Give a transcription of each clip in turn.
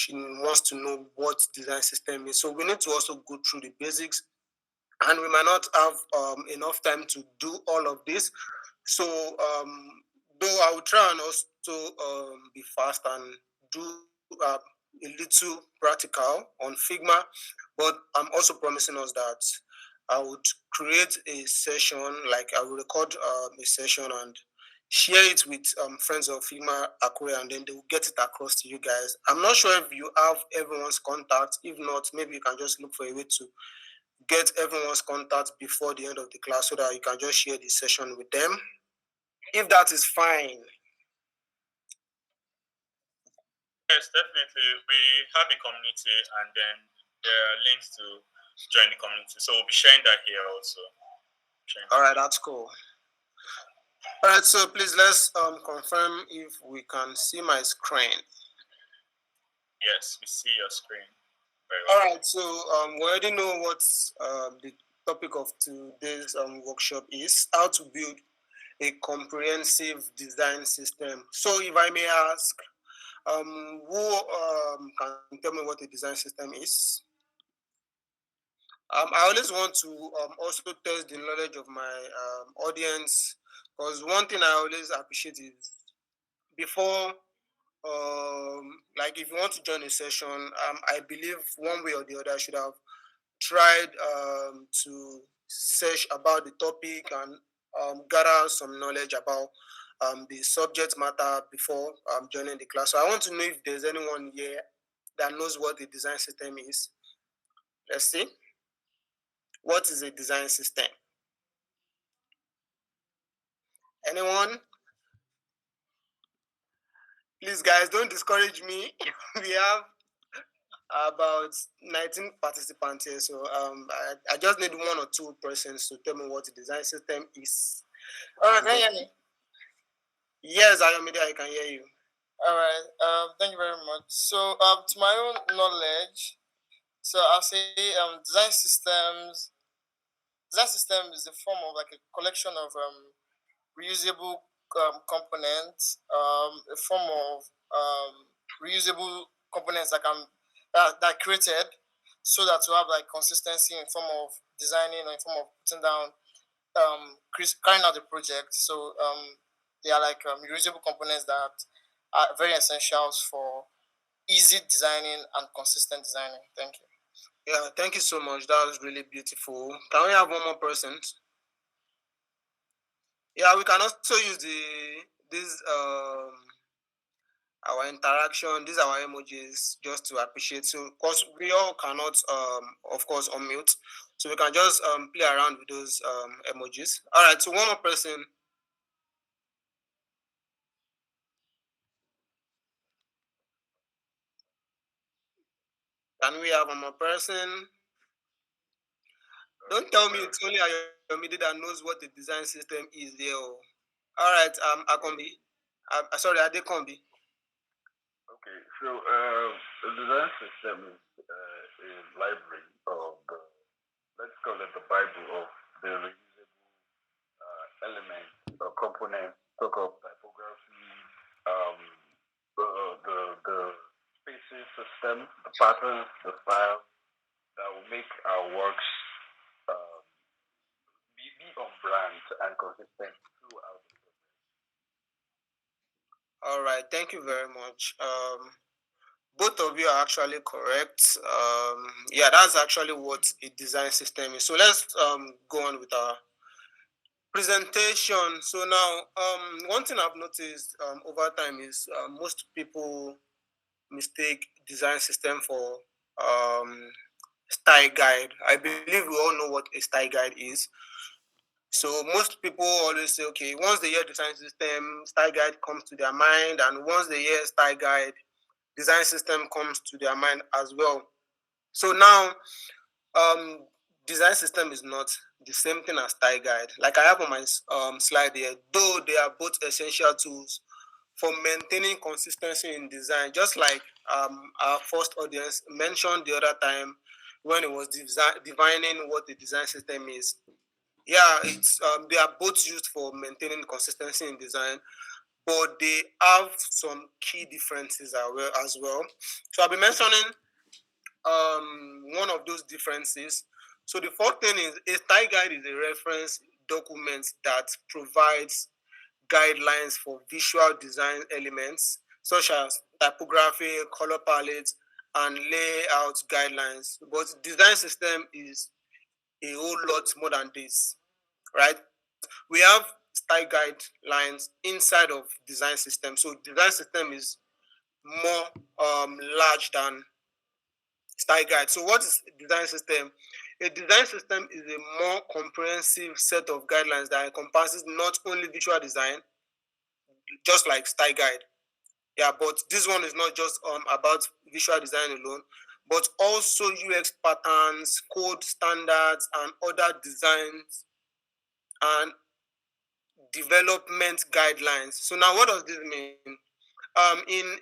she wants to know what design system is. So we need to also go through the basics, and we might not have enough time to do all of this. So though I will try and also be fast and do a little practical on Figma, but I'm also promising us that I would create a session, like I will record a session and share it with friends of Figma Akure, and then they will get it across to you guys. I'm not sure if you have everyone's contact. If not, maybe you can just look for a way to get everyone's contact before the end of the class so that you can just share the session with them. If that is fine. Yes, definitely. We have a community, and then there are links to join the community. So we'll be sharing that here also. All right, that's cool. All right, so please let's confirm if we can see my screen. Yes, we see your screen. Very well. All right, so we already know what the topic of today's workshop is: how to build a comprehensive design system. So if I may ask, who can tell me what a design system is? I always want to also test the knowledge of my audience, because one thing I always appreciate is before, like if you want to join a session, I believe one way or the other I should have tried to search about the topic and gather some knowledge about the subject matter before joining the class. So I want to know if there's anyone here that knows what the design system is. Let's see. What is a design system? Anyone? Please, guys, don't discourage me. We have about 19 participants here, so I just need 1 or 2 persons to tell me what the design system is. All right, can you hear me? Yes, I can hear you. All right, thank you very much. So, to my own knowledge, so I'll say design system is the form of like a collection of reusable components, a form of reusable components that can that are created so that to have like consistency in form of designing or in form of putting down carrying out the project. So they are like reusable components that are very essential for easy designing and consistent designing. Thank you. Yeah, thank you so much. That was really beautiful. Can we have 1 more person? Yeah, we can also use this our interaction, these are our emojis, just to appreciate. So of course we all cannot of course unmute, so we can just play around with those emojis. All right, so 1 more person. Can we have 1 more person? Don't tell me it's only Ayomide that knows what the design system is there. All right, Akombi. Sorry, Adekombi. Okay, so the design system is a library of the, let's call it the Bible of the reusable elements or components, talk of typography, the spacing system, the patterns, the style that will make our works be on brand and consistent throughout the process. All right, thank you very much. Both of you are actually correct. Yeah, that's actually what a design system is. So let's go on with our presentation. So now, one thing I've noticed over time is most people mistake design system for style guide. I believe we all know what a style guide is. So most people always say, okay, once they hear design system, style guide comes to their mind, and once they hear style guide, design system comes to their mind as well. So now, design system is not the same thing as style guide. Like I have on my slide here, though they are both essential tools for maintaining consistency in design, just like our first audience mentioned the other time when it was defining what the design system is. Yeah, it's they are both used for maintaining consistency in design, but they have some key differences as well. So I'll be mentioning one of those differences. So the fourth thing is a style guide is a reference document that provides guidelines for visual design elements such as typography, color palette, and layout guidelines. But design system is a whole lot more than this, right? We have style guidelines inside of design system. So design system is more large than style guide. So what is design system? A design system is a more comprehensive set of guidelines that encompasses not only visual design, just like style guide. Yeah, but this one is not just about visual design alone, but also UX patterns, code standards, and other designs and development guidelines. So now, what does this mean? In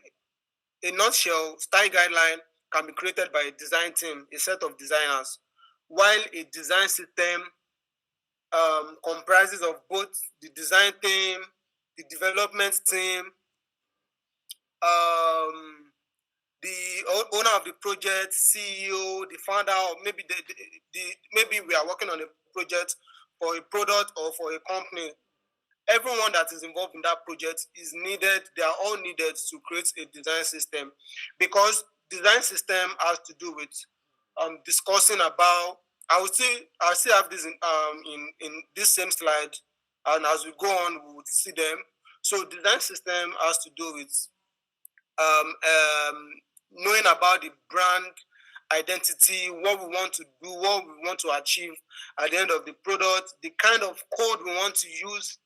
a nutshell, style guideline can be created by a design team, a set of designers, while a design system comprises of both the design team, the development team, the owner of the project, CEO, the founder, or maybe maybe we are working on a project for a product or for a company. Everyone that is involved in that project is needed. They are all needed to create a design system, because design system has to do with discussing about. I will still have this in this same slide, and as we go on, we will see them. So design system has to do with um, um, knowing about the brand identity, what we want to do, what we want to achieve at the end of the product, the kind of code we want to use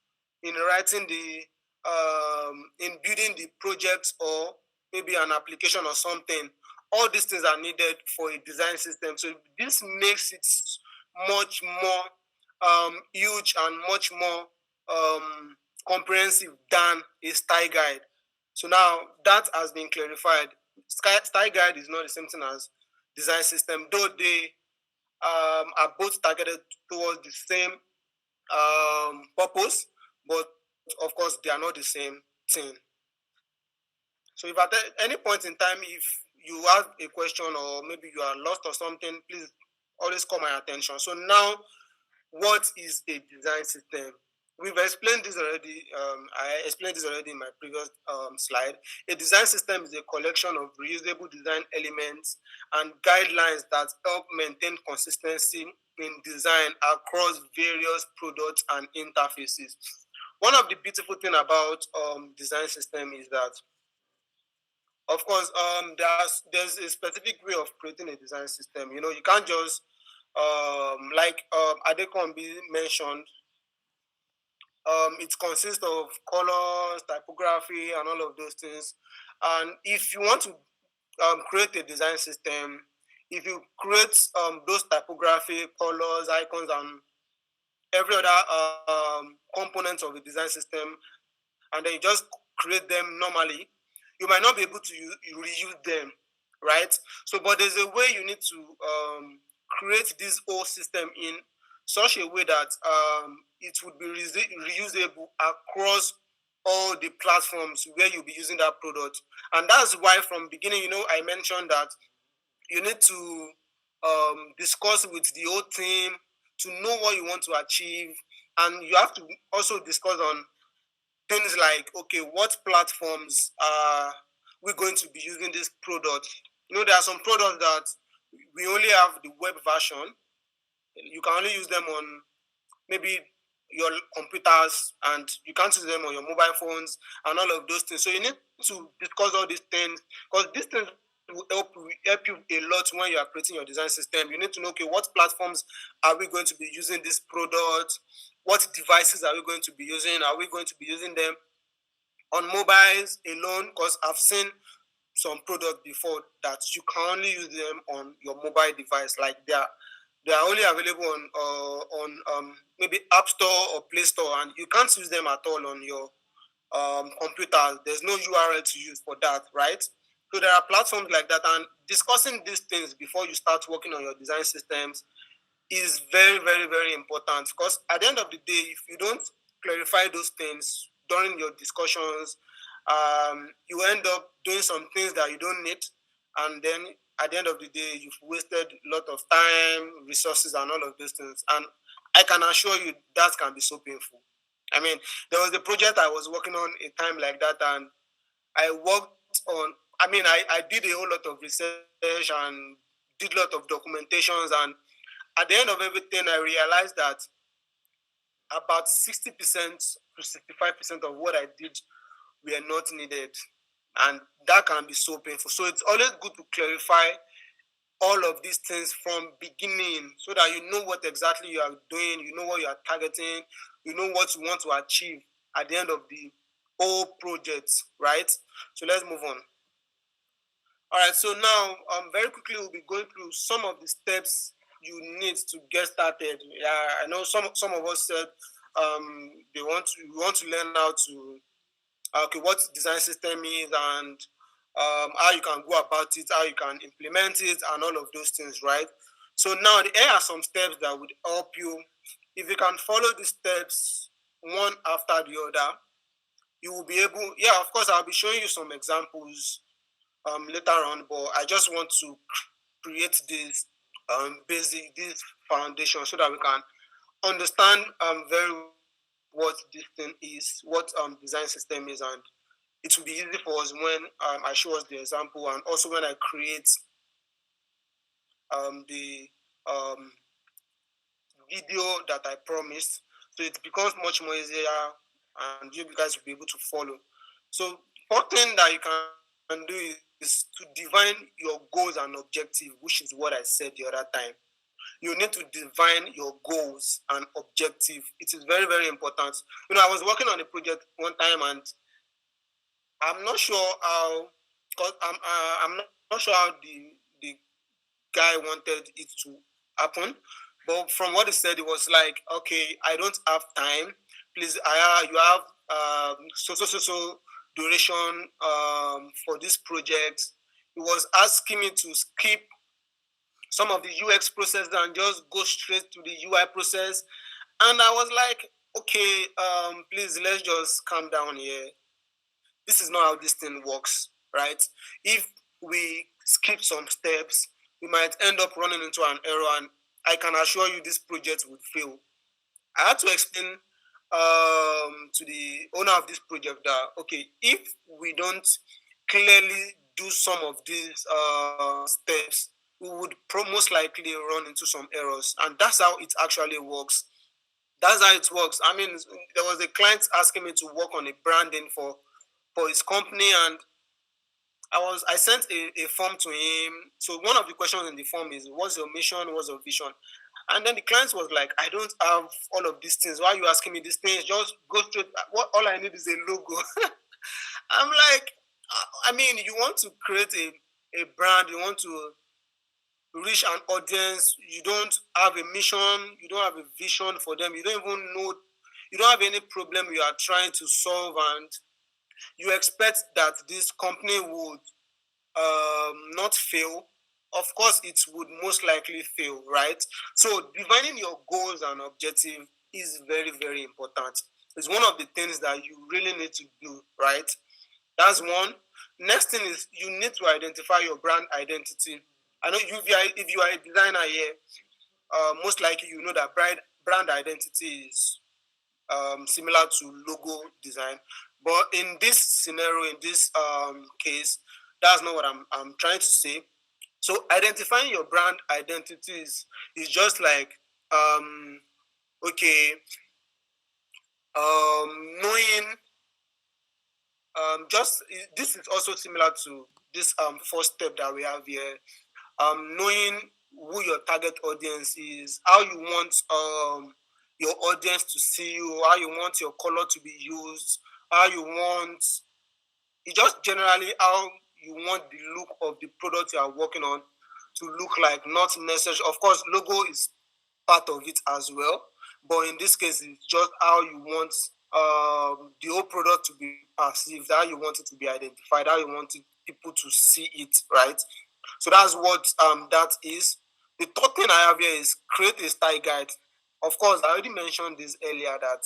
in writing in building the project, or maybe an application or something. All these things are needed for a design system. So this makes it much more huge and much more comprehensive than a style guide. So now that has been clarified. Style guide is not the same thing as design system, though they are both targeted towards the same purpose, but of course they are not the same thing. So if at any point in time, if you have a question or maybe you are lost or something, please always call my attention. So now, what is a design system? We've explained this already. I explained this already in my previous slide. A design system is a collection of reusable design elements and guidelines that help maintain consistency in design across various products and interfaces. One of the beautiful things about design system is that, of course, there's a specific way of creating a design system. You know, you can't just like Adekombi mentioned. It consists of colors, typography, and all of those things. And if you want to create a design system, if you create those typography, colors, icons, and every other component of the design system, and then you just create them normally, you might not be able to reuse them, right? So, but there's a way you need to create this whole system in such a way that it would be reusable across all the platforms where you'll be using that product. And that's why from beginning, you know, I mentioned that you need to discuss with the whole team to know what you want to achieve, and you have to also discuss on things like, okay, what platforms are we going to be using this product? You know, there are some products that we only have the web version. You can only use them on maybe your computers, and you can't use them on your mobile phones and all of those things. So you need to discuss all these things, because these things will help you a lot when you are creating your design system. You need to know, okay, what platforms are we going to be using this product? What devices are we going to be using? Are we going to be using them on mobiles alone? Because I've seen some products before that you can only use them on your mobile device. Like they are only available on maybe App Store or Play Store, and you can't use them at all on your computer. There's no URL to use for that, right? So there are platforms like that, and discussing these things before you start working on your design systems is very, very, very important, because at the end of the day, if you don't clarify those things, during your discussions, you end up doing some things that you don't need, and then at the end of the day, you've wasted a lot of time, resources, and all of those things. And I can assure you that can be so painful. I mean, there was a project I was working on a time like that, and I worked on, I did a whole lot of research and did a lot of documentations. And at the end of everything, I realized that about 60% to 65% of what I did were not needed. And that can be so painful. So it's always good to clarify all of these things from beginning so that you know what exactly you are doing, you know what you are targeting, you know what you want to achieve at the end of the whole project, right? So let's move on. All right, so now very quickly we'll be going through some of the steps you need to get started. Yeah, I know some of us said we want to learn how to what design system is, and how you can go about it, how you can implement it, and all of those things, right? So now here are some steps that would help you. If you can follow these steps one after the other, you will be able. Yeah, of course, I'll be showing you some examples later on, but I just want to create this this foundation so that we can understand very what this thing is, what design system is, and it will be easy for us when I show us the example, and also when I create the video that I promised. So it becomes much more easier, and you guys will be able to follow. So first thing that you can do is to define your goals and objective, which is what I said the other time. You need to define your goals and objective. It is very, very important. I was working on a project one time, and I'm not sure how, because I'm not sure how the guy wanted it to happen. But from what he said, it was like, okay, I don't have time. Please, you have so duration for this project. He was asking me to skip some of the UX process and just go straight to the UI process. And I was like, okay, please, let's just calm down here. This is not how this thing works, right? If we skip some steps, we might end up running into an error, and I can assure you this project would fail. I had to explain to the owner of this project that, okay, if we don't clearly do some of these steps, we would most likely run into some errors. And that's how it actually works. That's how it works. I mean, there was a client asking me to work on a branding for his company, and I sent a form to him. So one of the questions in the form is, what's your mission, what's your vision? And then the client was like, I don't have all of these things. Why are you asking me these things? Just go straight. All I need is a logo. I'm like, I mean, you want to create a brand, you want to reach an audience, you don't have a mission, you don't have a vision for them, you don't even know, you don't have any problem you are trying to solve, and you expect that this company would not fail. Of course, it would most likely fail, right? So defining your goals and objective is very, very important. It's one of the things that you really need to do, right? That's one. Next thing is you need to identify your brand identity. I know if you are a designer here, most likely you know that brand identity is similar to logo design. But in this scenario, in this case, that's not what I'm trying to say. So identifying your brand identity is just like, okay, knowing, this is also similar to this first step that we have here. Knowing who your target audience is, how you want your audience to see you, how you want your color to be used, how you want, it's just generally how you want the look of the product you are working on to look like. Not necessarily, of course, logo is part of it as well, but in this case, it's just how you want the whole product to be perceived, how you want it to be identified, how you want people to see it, right? So that's what that is. The third thing I have here is create a style guide. Of course, I already mentioned this earlier that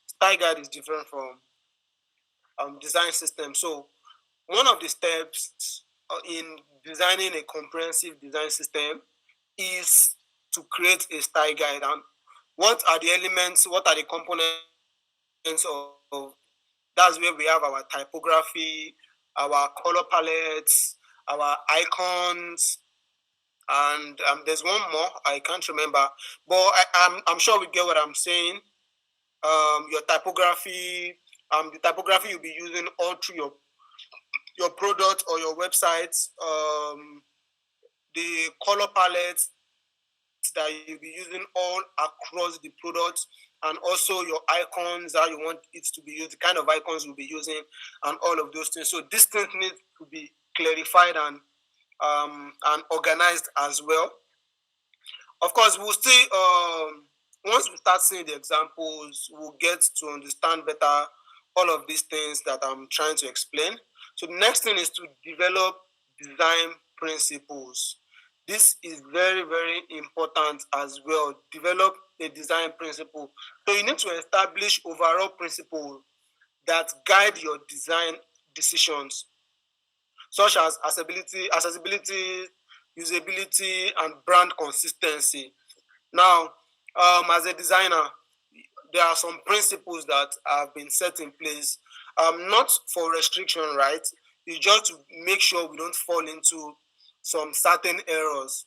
style guide is different from design system. So one of the steps in designing a comprehensive design system is to create a style guide. And what are the elements, what are the components of, that's where we have our typography, our color palettes, our icons, and there's one more I can't remember, but I'm sure we get what I'm saying. Your typography, the typography you'll be using all through your product or your website, the color palettes that you'll be using all across the product, and also your icons, how you want it to be used, the kind of icons you'll be using, and all of those things. So these things need to be clarified and organized as well. Of course, we'll still once we start seeing the examples, we'll get to understand better all of these things that I'm trying to explain. So the next thing is to develop design principles. This is very, very important as well. Develop a design principle. So you need to establish overall principles that guide your design decisions, such as accessibility, usability, and brand consistency. Now, as a designer, there are some principles that have been set in place, not for restriction, right? It's just to make sure we don't fall into some certain errors.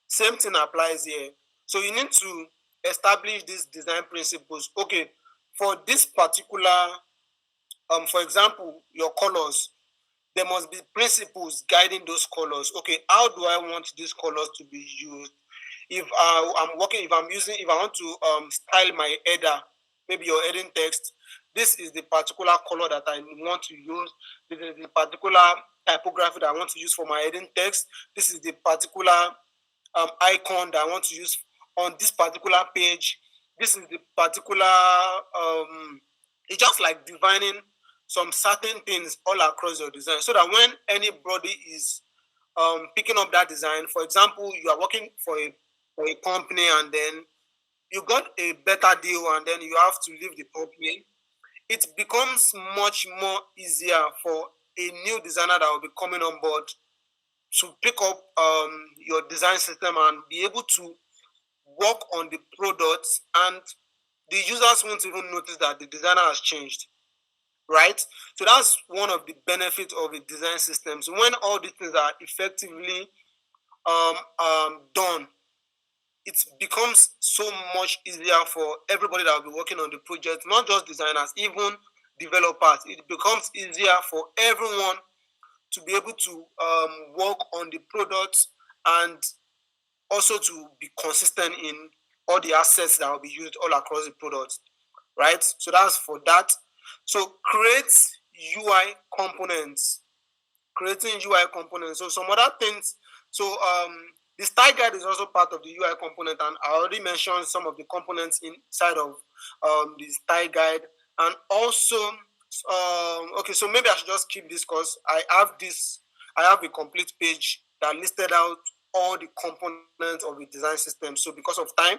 Same thing applies here. So you need to establish these design principles. Okay, for this particular, for example, your colors, there must be principles guiding those colors. Okay, how do I want these colors to be used? If if I want to style my header, maybe your heading text, this is the particular color that I want to use. This is the particular typography that I want to use for my heading text. This is the particular icon that I want to use on this particular page. This is the particular it's just like defining some certain things all across your design, so that when anybody is picking up that design, for example, you are working for a company, and then you got a better deal, and then you have to leave the company, it becomes much more easier for a new designer that will be coming on board to pick up your design system and be able to work on the products, and the users won't even notice that the designer has changed, right? So that's one of the benefits of a design system. So when all these things are effectively done, it becomes so much easier for everybody that will be working on the project, not just designers, even developers. It becomes easier for everyone to be able to work on the products, and also to be consistent in all the assets that will be used all across the product, right? So that's for that. So create UI components, creating UI components. So some other things. So the style guide is also part of the UI component, and I already mentioned some of the components inside of the style guide. And also, okay, so maybe I should just keep this because I have a complete page that listed out all the components of the design system. So because of time,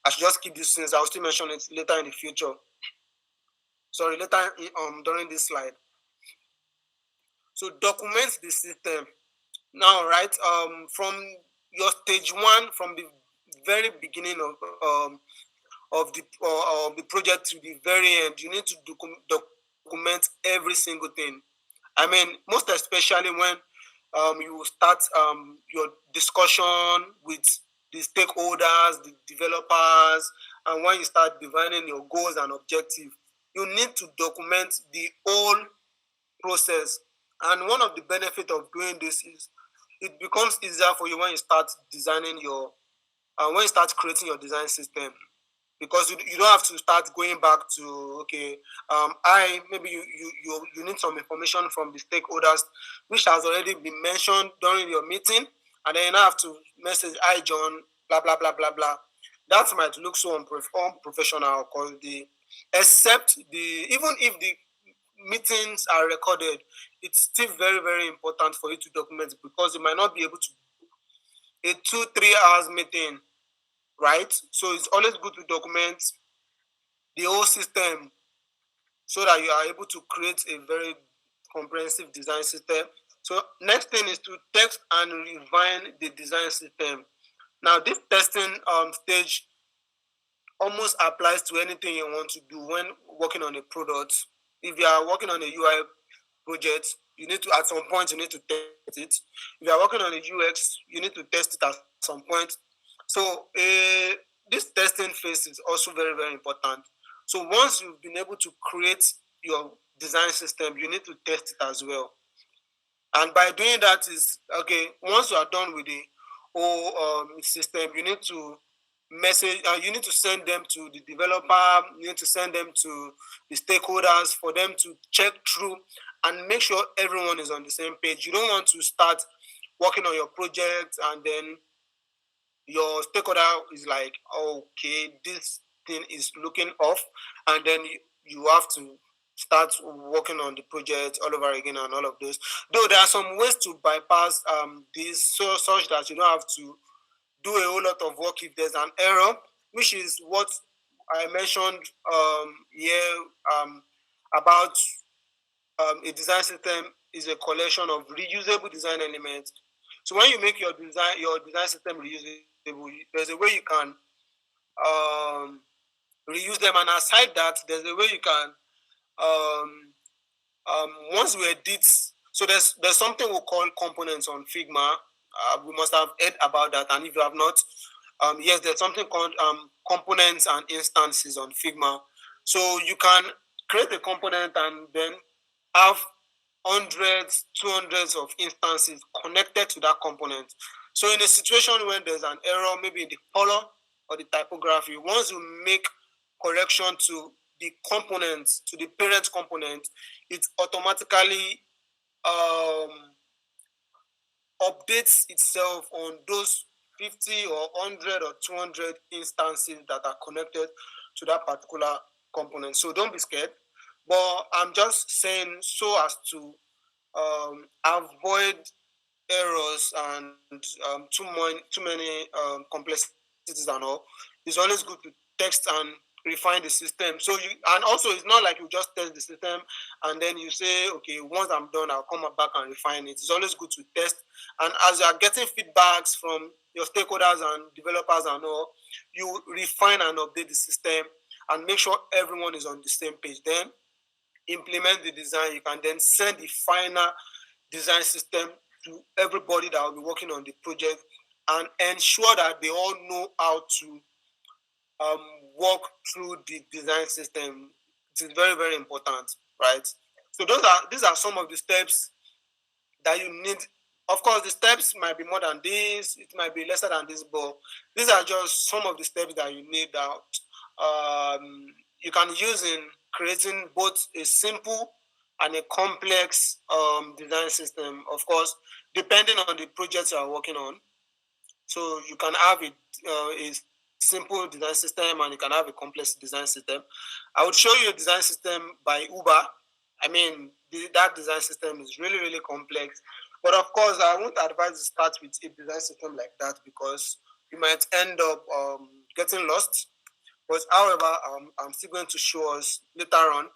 I should just keep this since I'll still mention it later in the future. Sorry, later during this slide. So document the system. Now, right, from your stage one, from the very beginning of the project to the very end, you need to document every single thing. I mean, most especially when you start your discussion with the stakeholders, the developers, and when you start defining your goals and objectives, you need to document the whole process. And one of the benefits of doing this is it becomes easier for you when you start designing when you start creating your design system, because you don't have to start going back to, okay, maybe you need some information from the stakeholders which has already been mentioned during your meeting, and then you have to message, hi John, blah blah blah blah blah. That might look so unprofessional, because even if the meetings are recorded, it's still very, very important for you to document, because you might not be able to a 2-3 hours meeting, right? So it's always good to document the whole system so that you are able to create a very comprehensive design system. So next thing is to test and refine the design system. Now this testing stage almost applies to anything you want to do when working on a product. If you are working on a UI project, you need to, at some point, you need to test it. If you are working on a UX, you need to test it at some point. So this testing phase is also very, very important. So once you've been able to create your design system, you need to test it as well. And by doing that is, okay, once you are done with the whole system, you need to you need to send them to the developer, you need to send them to the stakeholders for them to check through and make sure everyone is on the same page. You don't want to start working on your project and then your stakeholder is like, okay, this thing is looking off, and then you have to start working on the project all over again and all of those. Though there are some ways to bypass this, so such that you don't have to do a whole lot of work if there's an error, which is what I mentioned here about a design system is a collection of reusable design elements. So when you make your design system reusable, there's a way you can reuse them, and aside that, there's a way you can once we edit. So there's something we call components on Figma. We must have heard about that, and if you have not, yes, there's something called components and instances on Figma. So you can create a component and then have hundreds, 200s of instances connected to that component. So in a situation when there's an error, maybe in the color or the typography, once you make correction to the components, to the parent component, it automatically updates itself on those 50 or 100 or 200 instances that are connected to that particular component. So don't be scared. But I'm just saying so as to avoid errors and too many complexities and all. It's always good to text and refine the system. So you, and also it's not like you just test the system and then you say, okay, once I'm done, I'll come back and refine it. It's always good to test. And as you are getting feedbacks from your stakeholders and developers and all, you refine and update the system and make sure everyone is on the same page. Then implement the design. You can then send the final design system to everybody that will be working on the project and ensure that they all know how to work through the design system. It is very, very important, right? So these are some of the steps that you need. Of course, the steps might be more than this, it might be lesser than this, but these are just some of the steps that you need that you can use in creating both a simple and a complex design system. Of course, depending on the project you are working on. So you can have a simple design system and you can have a complex design system. I would show you a design system by Uber. I mean, that design system is really, really complex. But of course, I won't advise to start with a design system like that because you might end up getting lost. But however, I'm still going to show us later on.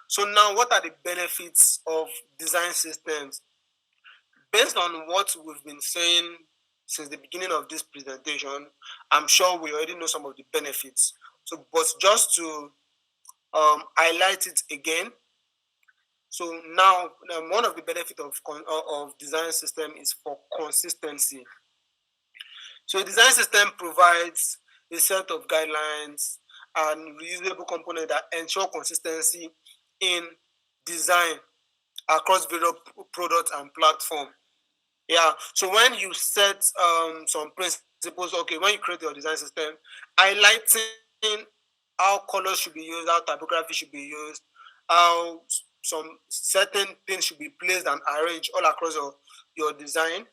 So now, what are the benefits of design systems? Based on what we've been saying since the beginning of this presentation, I'm sure we already know some of the benefits. So, but just to highlight it again, so now one of the benefits of design system is for consistency. So a design system provides a set of guidelines and reusable components that ensure consistency in design across various products and platforms. Yeah. So when you set some principles, okay, when you create your design system, highlighting how colors should be used, how typography should be used, how some certain things should be placed and arranged all across your design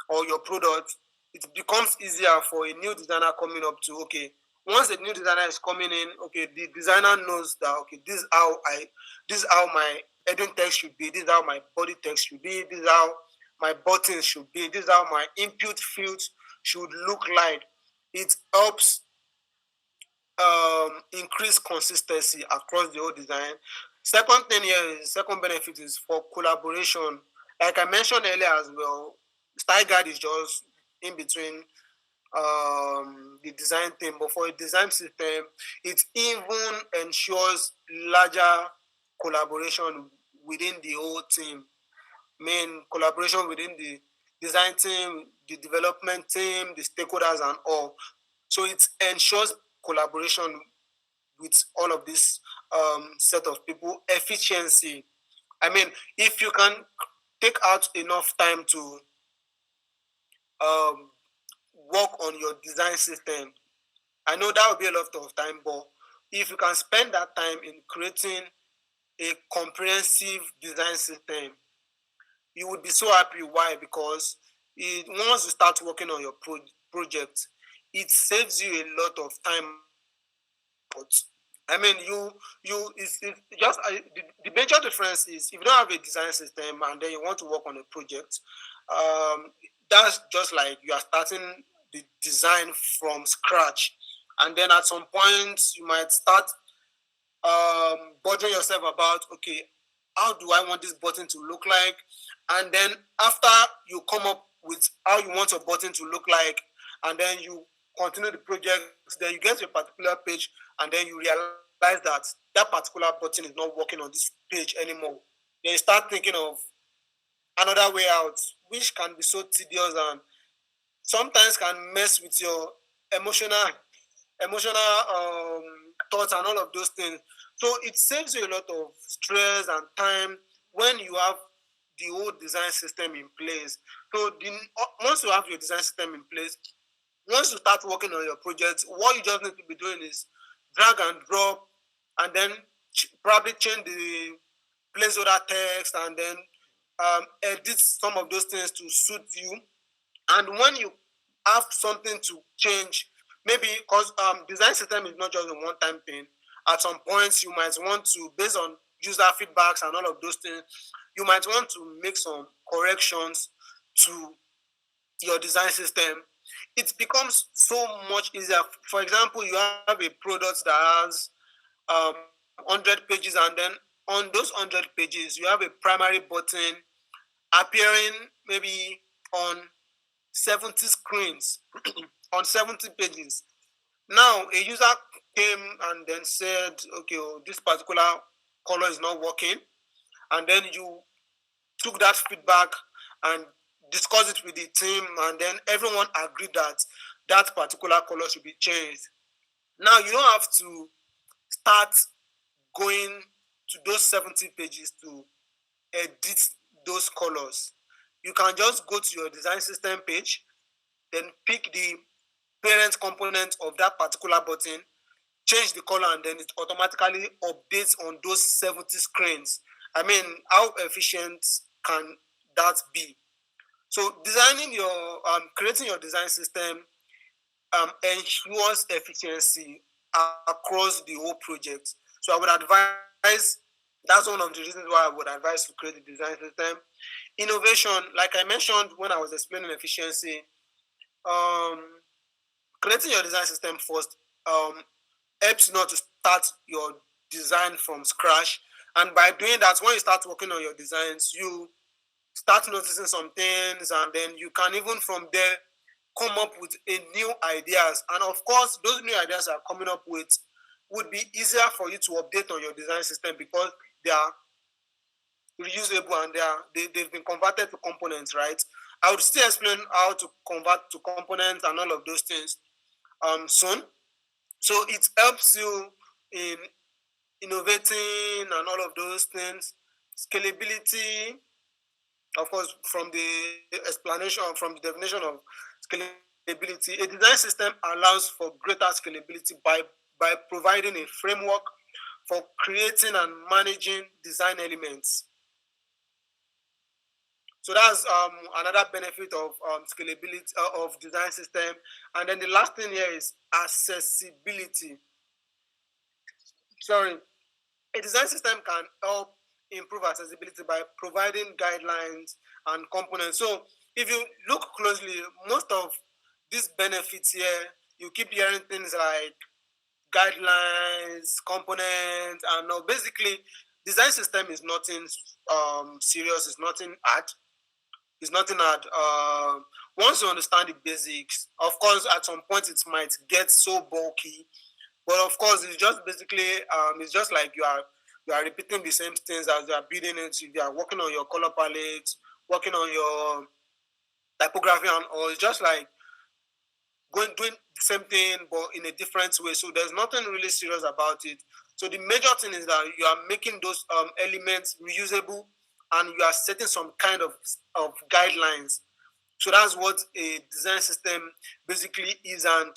or your product, it becomes easier for a new designer coming up to, okay, once a new designer is coming in, okay, the designer knows that, okay, this is how my heading text should be, this is how my body text should be, this is how my buttons should be, this is how my input fields should look like. It helps increase consistency across the whole design. Second thing here is second benefit is for collaboration. Like I mentioned earlier as well, Style Guide is just in between the design team, but for a design system, it even ensures larger collaboration within the whole team. Main collaboration within the design team, the development team, the stakeholders, and all. So it ensures collaboration with all of this set of people. Efficiency. I mean, if you can take out enough time to um, work on your design system, I know that will be a lot of time, but if you can spend that time in creating a comprehensive design system, you would be so happy. Why? Because once you start working on your project, it saves you a lot of time. But I mean, it's just the major difference is if you don't have a design system and then you want to work on a project, um, that's just like you are starting the design from scratch, and then at some point you might start bothering yourself about, okay, how do I want this button to look like? And then after you come up with how you want your button to look like, and then you continue the project, then you get to a particular page, and then you realize that that particular button is not working on this page anymore. Then you start thinking of another way out, which can be so tedious and sometimes can mess with your emotional thoughts and all of those things. So it saves you a lot of stress and time when you have the whole design system in place. So once you have your design system in place, once you start working on your project, what you just need to be doing is drag and drop, and then probably change the placeholder text, and then edit some of those things to suit you. And when you have something to change, maybe because design system is not just a one-time thing. At some points, you might want to, based on user feedbacks and all of those things, you might want to make some corrections to your design system. It becomes so much easier. For example, you have a product that has 100 pages, and then on those 100 pages, you have a primary button appearing maybe on 70 screens on 70 pages. Now, a user came and then said, okay, oh, this particular color is not working. And then you took that feedback and discussed it with the team, and then everyone agreed that that particular color should be changed. Now, you don't have to start going to those 70 pages to edit those colors. You can just go to your design system page, then pick the parent component of that particular button, change the color, and then it automatically updates on those 70 screens. I mean, how efficient can that be? So designing your creating your design system ensures efficiency across the whole project. So I would advise, that's one of the reasons why I would advise to create a design system. Innovation, like I mentioned when I was explaining efficiency, creating your design system first helps you not to start your design from scratch. And by doing that, when you start working on your designs, you start noticing some things, and then you can even from there come up with a new ideas. And of course, those new ideas are coming up with would be easier for you to update on your design system because they are reusable and they've been converted to components, right? I would still explain how to convert to components and all of those things soon. So it helps you in innovating and all of those things. Scalability, of course, from the explanation, from the definition of scalability, a design system allows for greater scalability by providing a framework for creating and managing design elements. So that's another benefit of scalability of design system. And then the last thing here is accessibility. Sorry, a design system can help improve accessibility by providing guidelines and components. So if you look closely, most of these benefits here, you keep hearing things like guidelines, components, and basically design system is nothing serious. It's nothing hard. It's nothing hard. Once you understand the basics, of course, at some point it might get so bulky, but of course, it's just basically it's just like you are repeating the same things as you are building it. You are working on your color palette, working on your typography, and all. It's just like doing the same thing but in a different way. So there's nothing really serious about it. So the major thing is that you are making those elements reusable, and you are setting some kind of guidelines. So that's what a design system basically is, and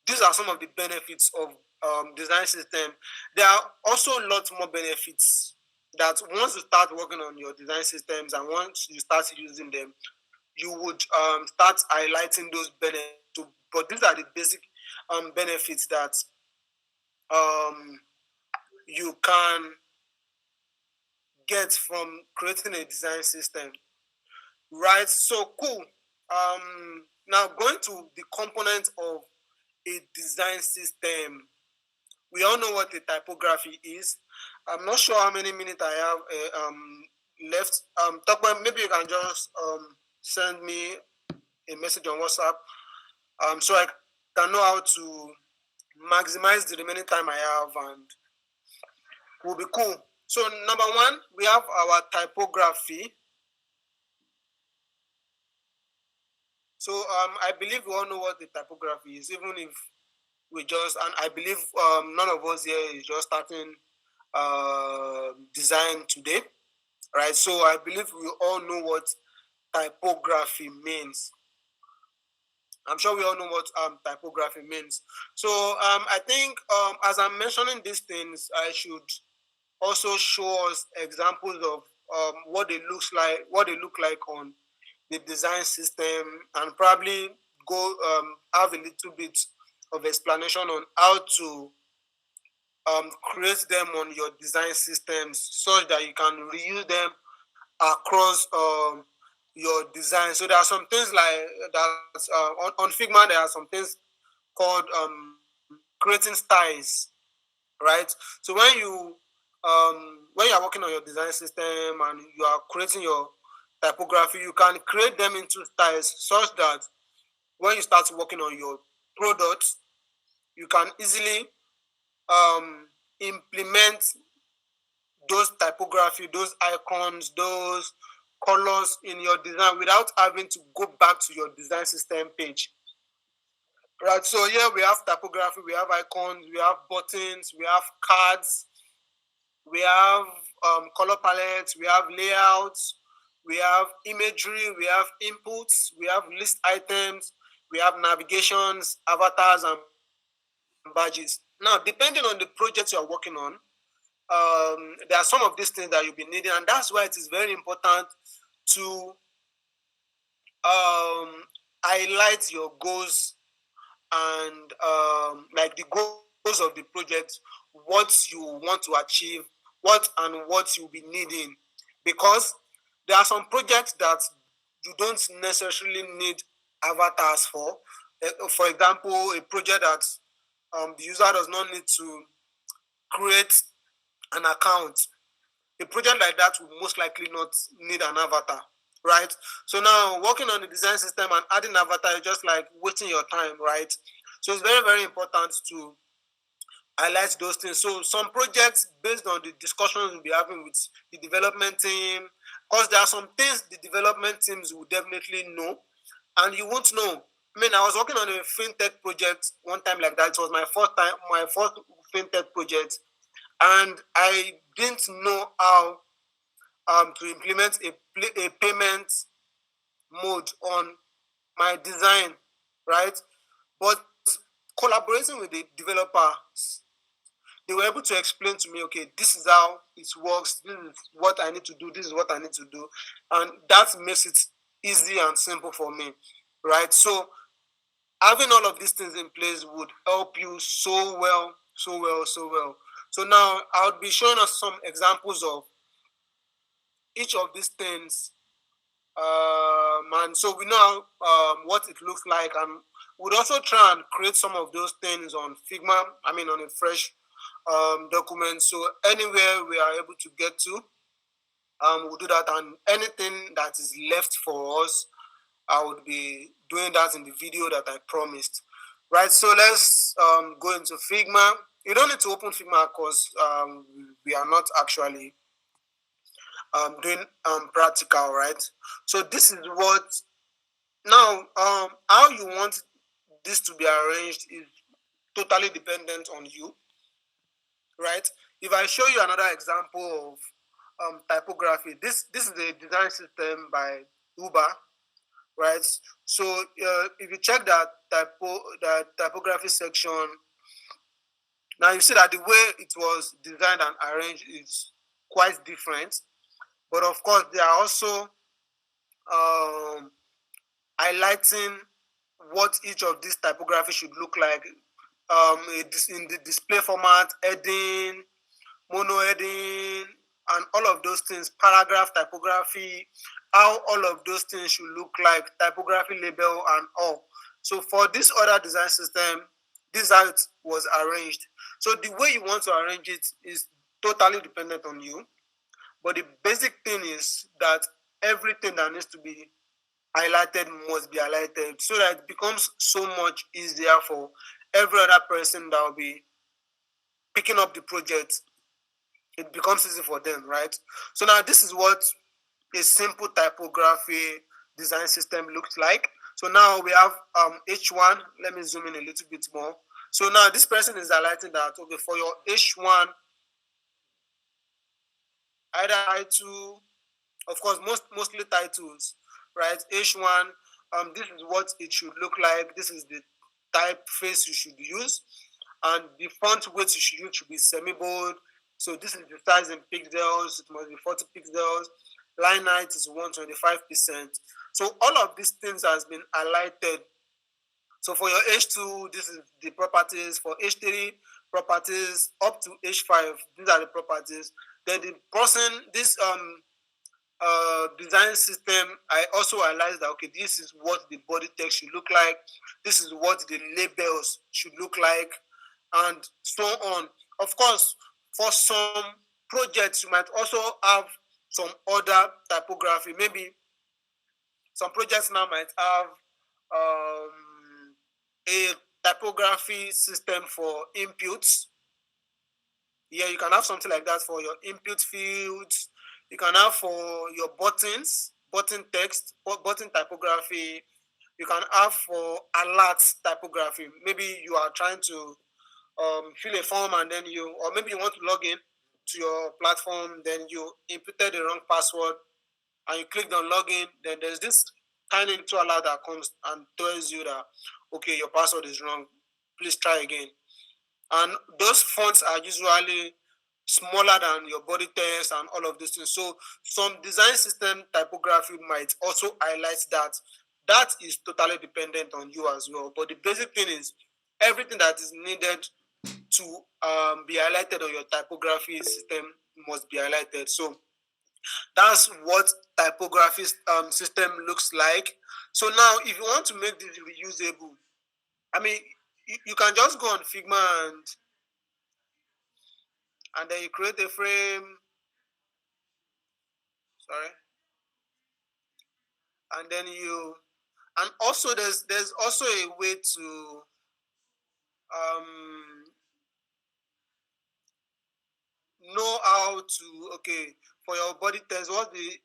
these are some of the benefits of design system. There are also lots more benefits that once you start working on your design systems and once you start using them, you would start highlighting those benefits. But these are the basic benefits that you can get from creating a design system. Right, so cool. Now going to the components of a design system. We all know what a typography is. I'm not sure how many minutes I have left. Tokwe, maybe you can just send me a message on WhatsApp so I can know how to maximize the remaining time I have, and will be cool. So number one, we have our typography. So I believe we all know what the typography is, even if we just, and I believe none of us here is just starting design today, right? So I believe we all know what typography means. I'm sure we all know what typography means. So I think as I'm mentioning these things, I should also show us examples of what they look like on the design system, and probably go have a little bit of explanation on how to create them on your design systems such that you can reuse them across your design. So there are some things like that on Figma. There are some things called creating styles, right? So when you are working on your design system and you are creating your typography, you can create them into styles such that when you start working on your products, you can easily implement those typography, those icons, those colors in your design without having to go back to your design system page. Right, so here we have typography, we have icons, we have buttons, we have cards, we have color palettes, we have layouts, we have imagery, we have inputs, we have list items, we have navigations, avatars, and badges. Now, depending on the project you are working on, there are some of these things that you'll be needing, and that's why it is very important to highlight your goals and like the goals of the project, what you want to achieve, what you'll be needing, because there are some projects that you don't necessarily need avatars for. For example, a project that the user does not need to create an account. A project like that will most likely not need an avatar, right? So now working on the design system and adding avatar is just like wasting your time, right? So it's very, very important to highlight those things. So some projects, based on the discussions we'll be having with the development team, because there are some things the development teams will definitely know and you won't know. I mean, I was working on a fintech project one time like that. It was my first fintech project, and I didn't know how to implement a payment mode on my design, right? But collaborating with the developers, they were able to explain to me, okay, this is how it works, this is what I need to do, this is what I need to do. And that makes it easy and simple for me, right? So having all of these things in place would help you so well, so well, so well. So now I'll be showing us some examples of each of these things. And so we know what it looks like, and we'd also try and create some of those things on Figma, I mean on a fresh document. So anywhere we are able to get to, we'll do that, and anything that is left for us, I would be doing that in the video that I promised. Right, so let's go into Figma. You don't need to open Figma because we are not actually doing practical, right? So this is what, now how you want this to be arranged is totally dependent on you, right? If I show you another example of typography, this is a design system by Uber, right? So if you check that typography section, now you see that the way it was designed and arranged is quite different. But of course, they are also highlighting what each of these typography should look like in the display format, heading, mono heading, and all of those things, paragraph typography, how all of those things should look like, typography label and all. So for this other design system, this is how it was arranged. So the way you want to arrange it is totally dependent on you. But the basic thing is that everything that needs to be highlighted must be highlighted, so that it becomes so much easier for every other person that will be picking up the project. It becomes easy for them, right? So now this is what a simple typography design system looks like. So now we have H1. Let me zoom in a little bit more. So now this person is highlighting that, okay, for your H1, either title, of course, mostly titles, right? H1, this is what it should look like. This is the typeface you should use, and the font weight you should use should be semi-bold. So this is the size in pixels. It must be 40 pixels. Line height is 125%. So all of these things has been highlighted. So for your H2, this is the properties. For H3, properties up to H5, these are the properties. Then the person, this design system, I also realized that, okay, this is what the body text should look like. This is what the labels should look like, and so on. Of course, for some projects, you might also have some other typography. Maybe some projects now might have a typography system for inputs. Yeah, you can have something like that for your input fields. You can have for your buttons, button text, button typography. You can have for alert typography. Maybe you are trying to fill a form, and then or maybe you want to log in to your platform, then you inputted the wrong password and you clicked on login. Then there's this tiny little alert that comes and tells you that, okay, your password is wrong. Please try again. And those fonts are usually smaller than your body text and all of these things. So some design system typography might also highlight that. That is totally dependent on you as well. But the basic thing is everything that is needed to be highlighted on your typography system must be highlighted. So that's what typography system looks like. So now if you want to make this reusable, I mean, you can just go on Figma and then you create a frame. Sorry. And then and also there's also a way to know how to, okay, for your body text, what's the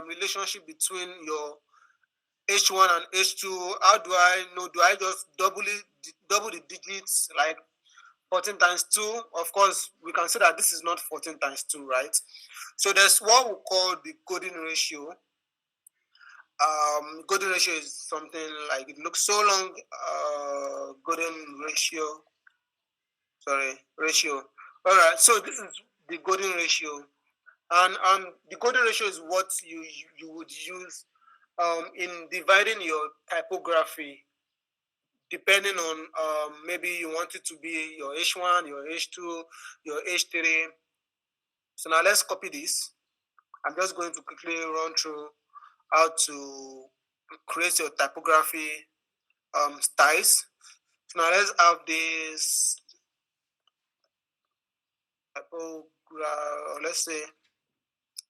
relationship between your H1 and H2? How do I know? Do I just double the digits, like 14 times 2? Of course, we can say that this is not 14 times 2, right? So there's what we call the golden ratio. Golden ratio is something like, it looks so long. Golden ratio. Sorry, ratio. All right. So this is the golden ratio, and the golden ratio is what you would use in dividing your typography, depending on maybe you want it to be your H1, your H2, your H3. So now let's copy this. I'm just going to quickly run through how to create your typography styles. So now let's have this. let's say,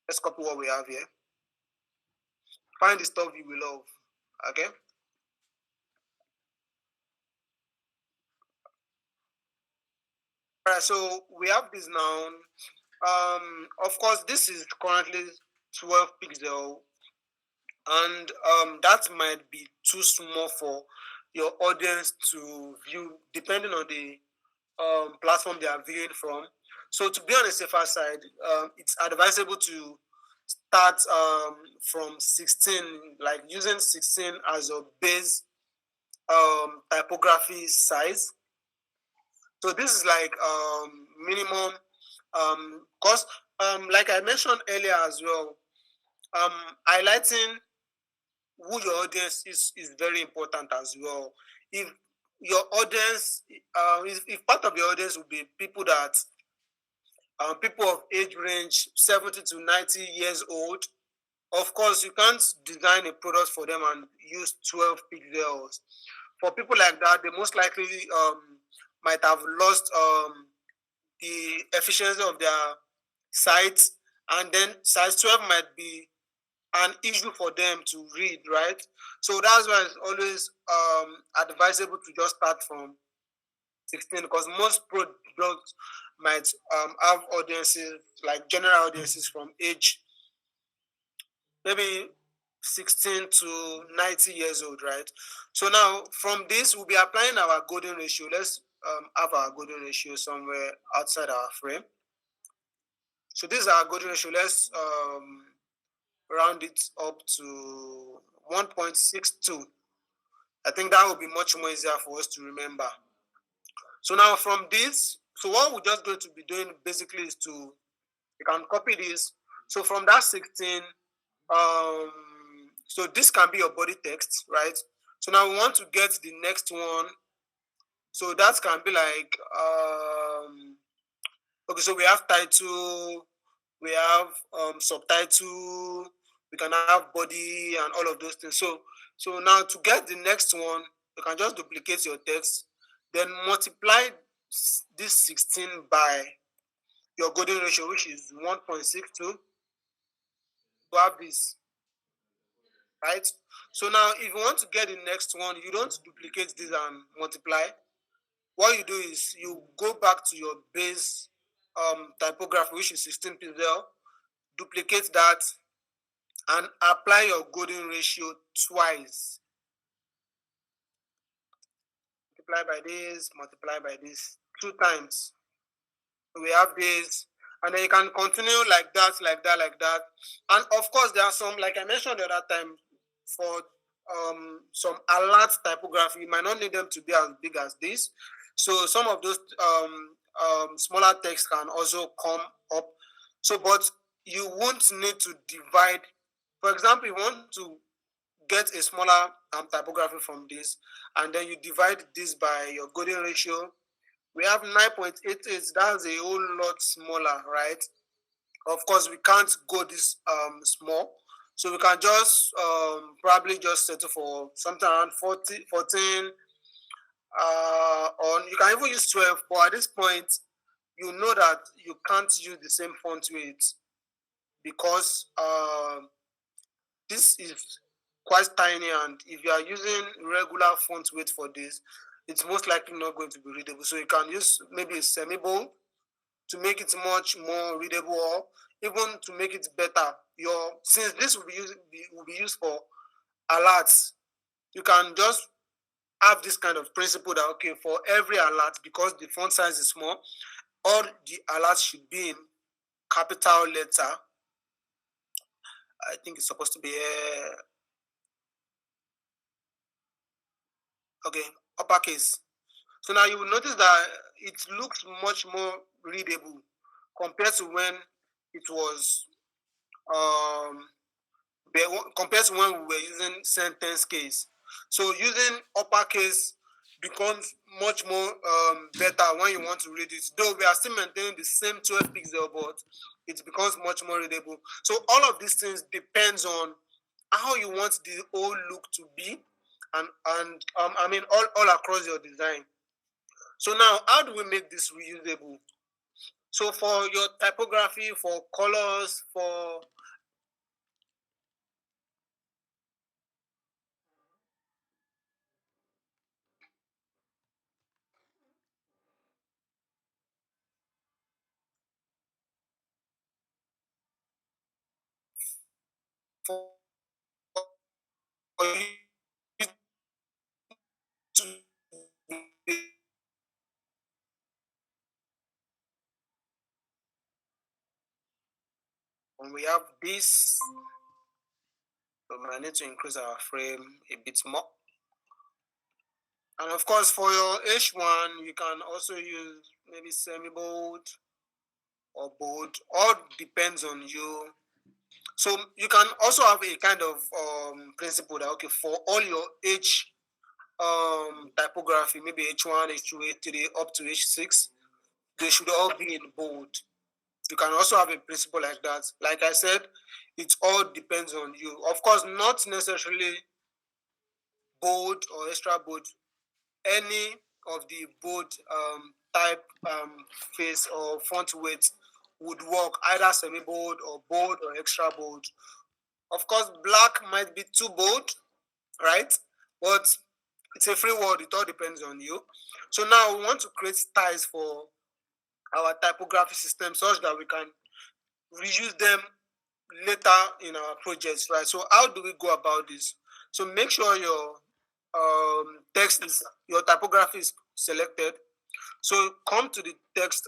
let's copy what we have here. Find the stuff you will love. Okay. All right, so we have this now. Of course, this is currently 12 pixel, and that might be too small for your audience to view, depending on the platform they are viewing from. So to be on the safer side, it's advisable to start from 16, like using 16 as a base typography size. So this is like minimum, because like I mentioned earlier as well, highlighting who your audience is very important as well. If your audience, if part of your audience will be people that people of age range 70 to 90 years old, of course you can't design a product for them and use 12 pixels. For people like that, they most likely might have lost the efficiency of their site, and then size 12 might be an issue for them to read, right? So that's why it's always advisable to just start from 16, because most products might have audiences, like general audiences from age maybe 16 to 90 years old, right? So now from this, we'll be applying our golden ratio. Let's have our golden ratio somewhere outside our frame. So this is our golden ratio. Let's round it up to 1.62. I think that will be much more easier for us to remember. So now from this, so what we're just going to be doing basically is to, you can copy this. So from that 16, so this can be your body text, right? So now we want to get the next one. So that can be like, okay, so we have title, we have subtitle, we can have body and all of those things. So now to get the next one, you can just duplicate your text, then multiply this 16 by your golden ratio, which is 1.62. You have this, right? So now if you want to get the next one, you don't duplicate this and multiply. What you do is you go back to your base typography, which is 16 pixel, duplicate that, and apply your golden ratio twice. Multiply by this, multiply by this 2 times. We have this, and then you can continue like that, like that, like that. And of course, there are some, like I mentioned the other time, for some alert typography, you might not need them to be as big as this. So some of those smaller text can also come up. So, but you won't need to divide. For example, you want to get a smaller typography from this, and then you divide this by your golden ratio. We have 9.88. That's a whole lot smaller, right? Of course, we can't go this small, so we can just probably just settle for something around 14, or you can even use 12. But at this point, you know that you can't use the same font weight, because this is quite tiny, and if you are using regular font weight for this, it's most likely not going to be readable. So you can use maybe a semi-bold to make it much more readable, or even to make it better. Since this will be used for alerts, you can just have this kind of principle that, okay, for every alert, because the font size is small, all the alerts should be in capital letter. I think it's supposed to be okay, uppercase. So now you will notice that it looks much more readable compared to when it was compared to when we were using sentence case. So using uppercase becomes much more better when you want to read it. Though we are still maintaining the same 12 pixel, but it becomes much more readable. So all of these things depends on how you want the whole look to be, and I mean all across your design. So now, how do we make this reusable? So for your typography, for colors, for you to when we have this, we might need to increase our frame a bit more. And of course, for your H1, you can also use maybe semi-bold or bold. All depends on you. So you can also have a kind of principle that, okay, for all your H typography, maybe H1, H2, H3, up to H6, they should all be in bold. You can also have a principle like that. Like I said, it all depends on you. Of course, not necessarily bold or extra bold. Any of the bold type face or font weight would work, either semi-bold or bold or extra bold. Of course, black might be too bold, right? But it's a free world. It all depends on you. So now we want to create styles for our typography system such that we can reuse them later in our projects, right? So how do we go about this? So make sure your text is, your typography is selected. So come to the text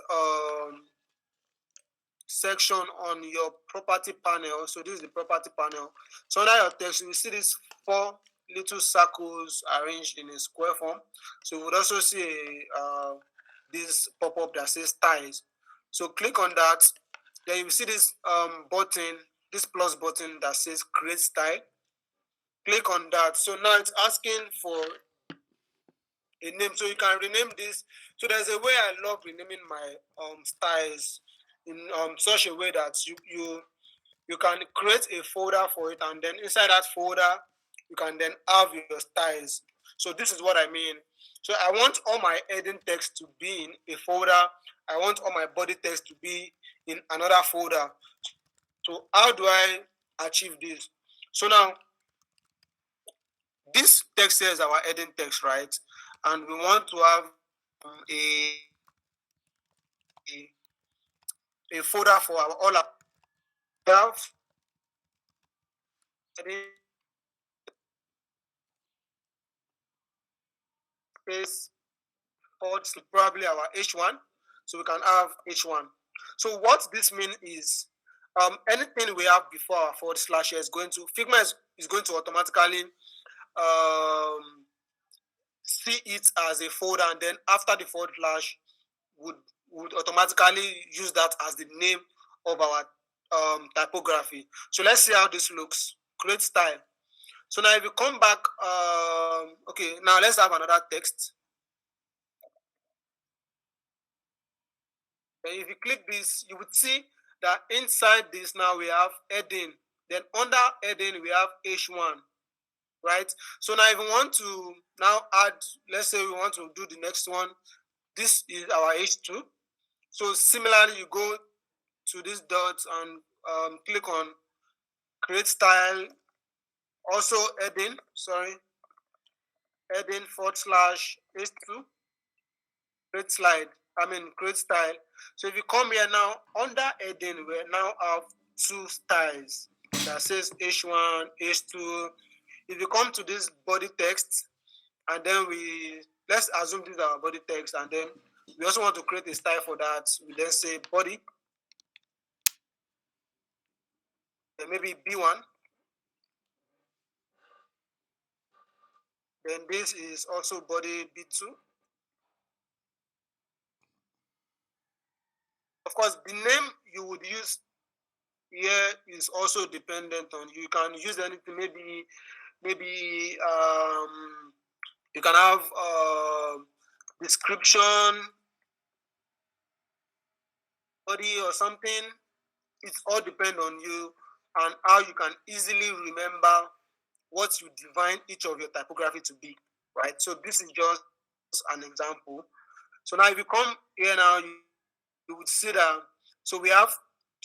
section on your property panel. So this is the property panel. So under your text, you will see these 4 little circles arranged in a square form. So you would also see this pop-up that says styles. So click on that. Then you will see this button, this plus button that says create style. Click on that. So now it's asking for a name. So you can rename this. So there's a way I love renaming my styles in such a way that you can create a folder for it, and then inside that folder you can then have your styles. So this is what I mean. So I want all my heading text to be in a folder. I want all my body text to be in another folder. So how do I achieve this? So now this text here is our heading text, right? And we want to have a folder for our all our space forward probably our H1. So we can have H1. So what this means is anything we have before our forward slash is going to Figma is going to automatically see it as a folder, and then after the forward slash would automatically use that as the name of our typography. So let's see how this looks. Create style. So now if you come back, okay, now let's have another text. And if you click this, you would see that inside this now we have heading. Then under heading we have H1, right? So now if we want to now add, let's say we want to do the next one, this is our H2. So similarly, you go to this dot and click on create style. Also heading, heading / H2, create slide. Create style. So if you come here now, under heading, we now have 2 styles that says H1, H2. If you come to this body text, and then let's assume this is our body text, and then we also want to create a style for that. We then say body, then maybe B1. Then this is also body B2. Of course, the name you would use here is also dependent on you. You can use anything, maybe you can have description, body or something. It all depends on you and how you can easily remember what you define each of your typography to be, right? So this is just an example. So now if you come here now, you would see that, so we have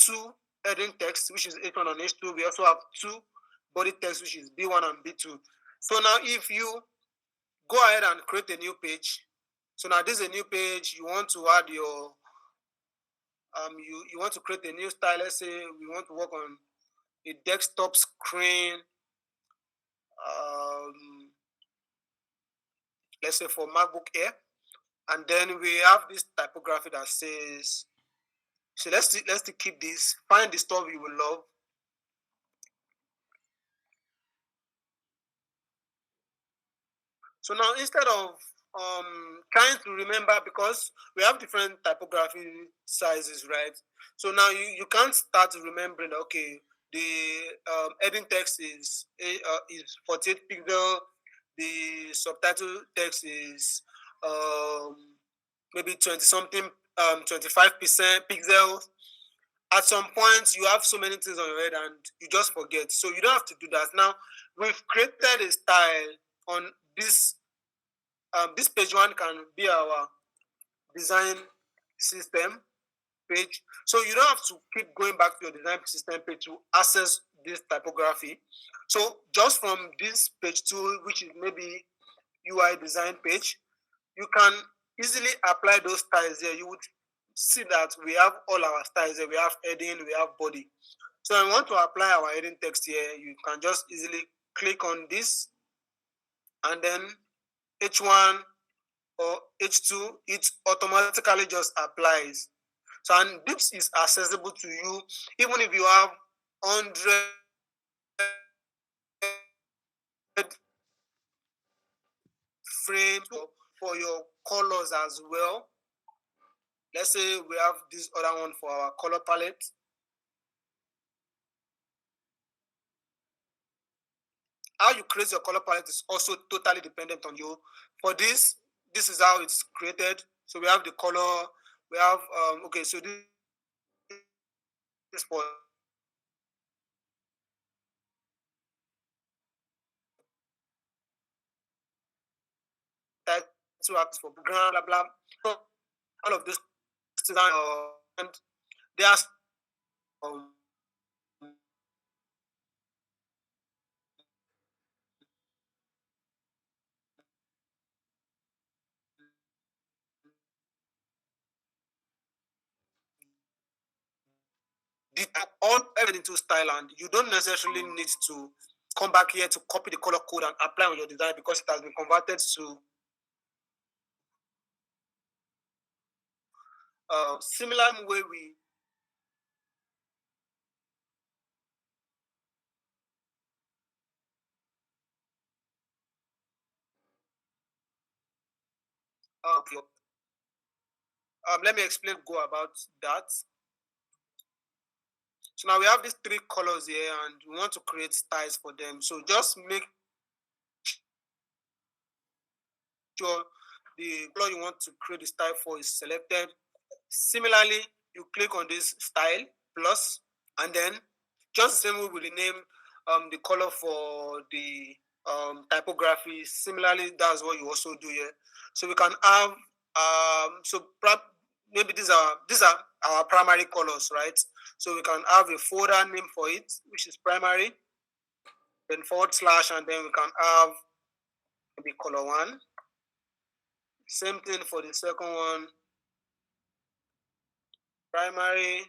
two heading text, which is H1 and H2. We also have two body text, which is B1 and B2. So now if you go ahead and create a new page, so now this is a new page, you want to add your, you want to create a new style. Let's say we want to work on a desktop screen, let's say for MacBook Air, and then we have this typography that says, so let's keep this, find the stuff you will love. So now instead of trying to remember, because we have different typography sizes, right? So now you can't start remembering, okay, the heading text is 48 pixel, the subtitle text is maybe 20 something, 25% pixels. At some point, you have so many things on your head and you just forget. So you don't have to do that. Now, we've created a style on this. This page one can be our design system page. So you don't have to keep going back to your design system page to access this typography. So just from this page two, which is maybe UI design page, you can easily apply those styles there. You would see that we have all our styles there. We have heading, we have body. So I want to apply our heading text here. You can just easily click on this, and then H1 or H2, it automatically just applies. So, and this is accessible to you even if you have 100 frames for your colors as well. Let's say we have this other one for our color palette. How you create your color palette is also totally dependent on you. For this is how it's created. So we have the color, we have okay, so this is for title acts for background, blah blah. So all of this design and they are all everything into style, and you don't necessarily need to come back here to copy the color code and apply on your design because it has been converted to similar way we okay. Let me explain go about that. So now we have these three colors here and we want to create styles for them. So just make sure the color you want to create the style for is selected. Similarly, you click on this style plus, and then just the same way we rename the color for the typography. Similarly, that's what you also do here. So we can have maybe these are our primary colors, right? So we can have a folder name for it, which is primary, then / and then we can have maybe color one. Same thing for the second one, primary,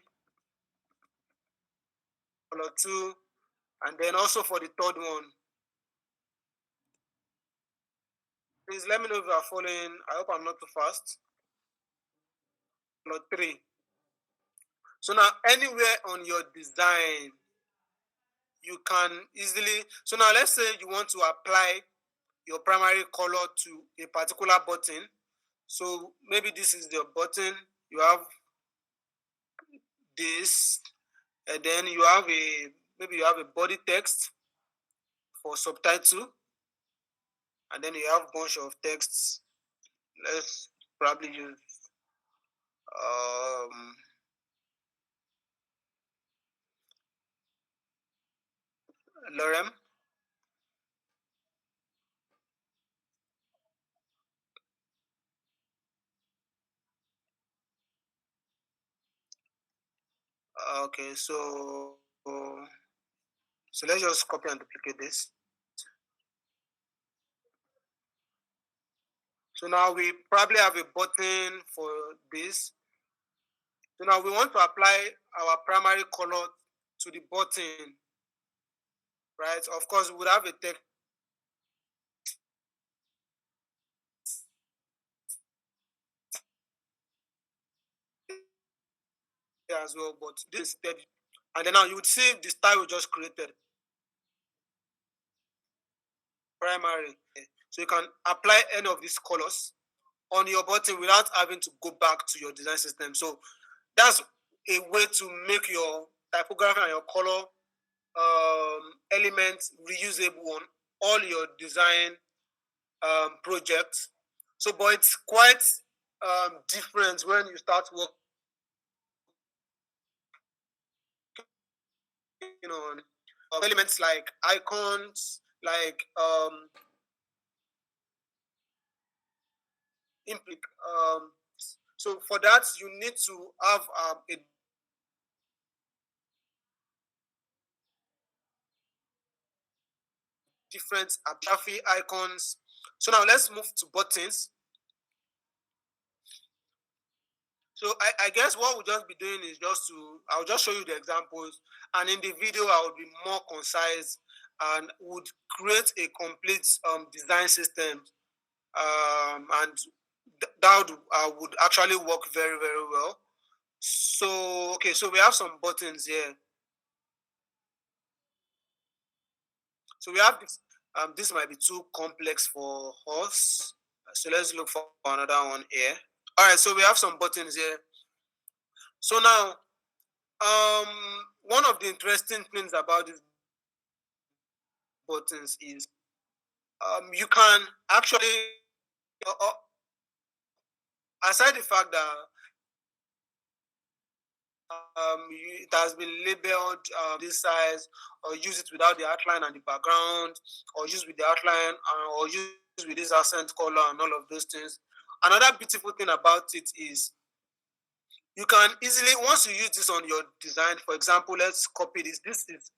color two, and then also for the third one. Please let me know if you are following. I hope I'm not too fast. Color three. So now anywhere on your design, you can easily, so now let's say you want to apply your primary color to a particular button. So maybe this is the button, you have this, and then you have maybe you have a body text for subtitle, and then you have a bunch of texts. Let's probably use lorem. Okay, so let's just copy and duplicate this. So now we probably have a button for this. So now we want to apply our primary color to the button, right? Of course, we would have a text as well, but this instead, and then now you would see the style we just created, primary. So you can apply any of these colors on your button without having to go back to your design system. So that's a way to make your typography and your color elements reusable on all your design projects. So, but it's quite different when you start working on elements like icons, like so for that you need to have a different graphic icons. So now let's move to buttons. So I guess what we'll just be doing is I'll just show you the examples, and in the video I will be more concise and would create a complete design system, and that would actually work very, very well. So, okay, so we have some buttons here. So we have this, this might be too complex for us. So let's look for another one here. All right, so we have some buttons here. So now, one of the interesting things about these buttons is you can actually, aside the fact that it has been labeled this size, or use it without the outline and the background, or use with the outline, or use with this accent color and all of those things. Another beautiful thing about it is you can easily, once you use this on your design, for example, let's copy this. This is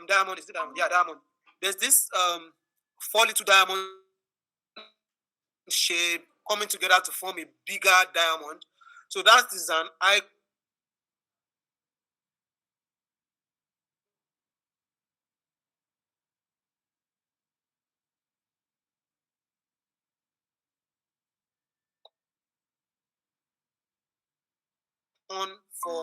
diamond. Is it diamond? Yeah, diamond. There's this 4 little diamond shape coming together to form a bigger diamond. So that is an icon for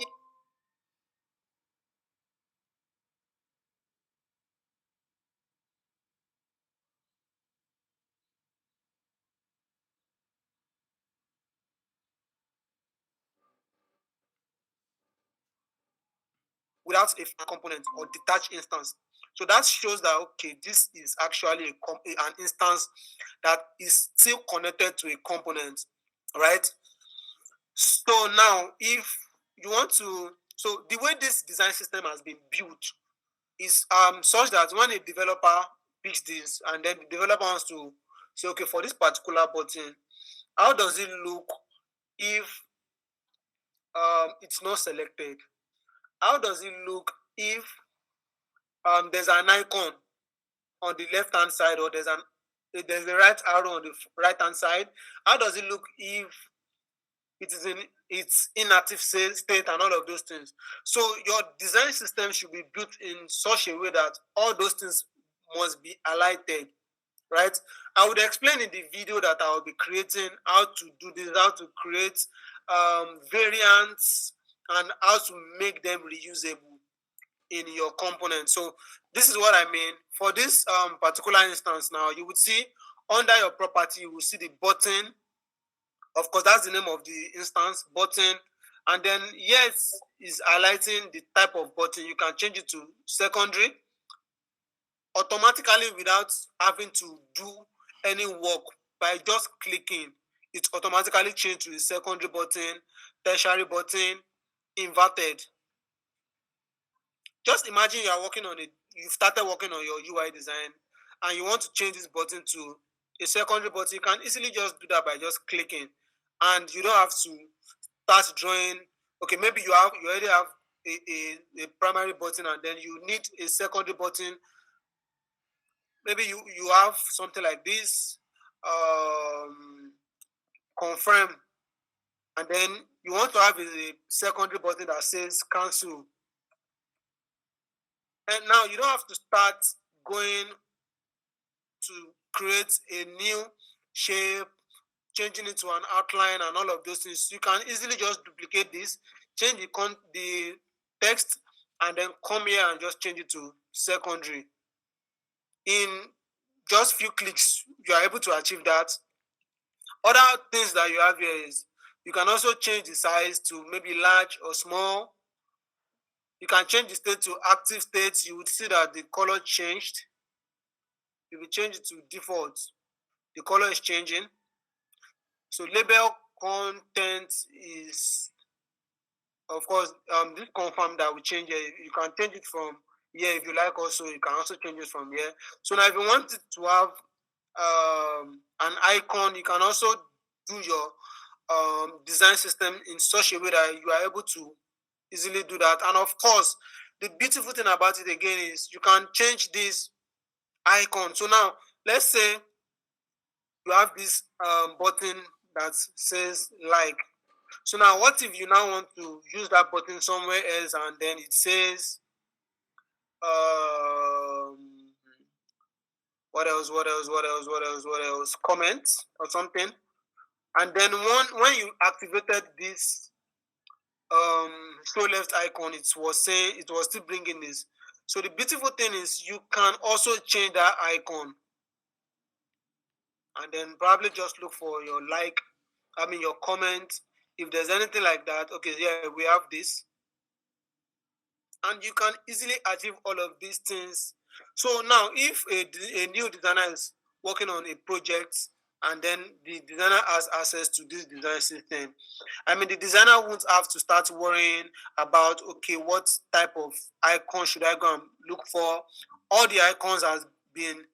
without a component or detached instance. So that shows that, okay, this is actually an instance that is still connected to a component, right? So now, if you want to, so the way this design system has been built is such that when a developer picks this and then the developer wants to say, okay, for this particular button, how does it look if it's not selected? How does it look if there's an icon on the left hand side, or there's a right arrow on the right hand side? How does it look if it is in its inactive state and all of those things? So your design system should be built in such a way that all those things must be highlighted, right? I would explain in the video that I will be creating how to do this, how to create variants, and how to make them reusable in your component. So this is what I mean. For this particular instance now, you would see under your property, you will see the button. Of course, that's the name of the instance, button. And then yes is highlighting the type of button. You can change it to secondary automatically without having to do any work. By just clicking, it automatically changes to the secondary button, tertiary button, inverted. Just imagine you've started working on your UI design and you want to change this button to a secondary button. You can easily just do that by just clicking, and you don't have to start drawing. Okay, maybe you already have a primary button and then you need a secondary button. Maybe you have something like this, confirm, and then you want to have a secondary button that says cancel. And now you don't have to start going to create a new shape, changing it to an outline and all of those things. You can easily just duplicate this, change the text, and then come here and just change it to secondary. In just few clicks, you are able to achieve that. Other things that you have here is you can also change the size to maybe large or small. You can change the state to active state. You would see that the color changed. If you change it to default, the color is changing. So label content is, of course, this confirm that we change it. You can change it from here if you like. Also, you can also change it from here. So now, if you want it to have an icon, you can also do your design system in such a way that you are able to easily do that. And of course, the beautiful thing about it again is you can change this icon. So now, let's say you have this button that says like. So now, what if you now want to use that button somewhere else and then it says what else? Comment or something. And then when you activated this show left icon, it was still bringing this. So the beautiful thing is you can also change that icon and then probably just look for your your comment. If there's anything like that, okay, yeah, we have this. And you can easily achieve all of these things. So now, if a new designer is working on a project and then the designer has access to this design system, the designer won't have to start worrying about, okay, what type of icon should I go and look for? All the icons has been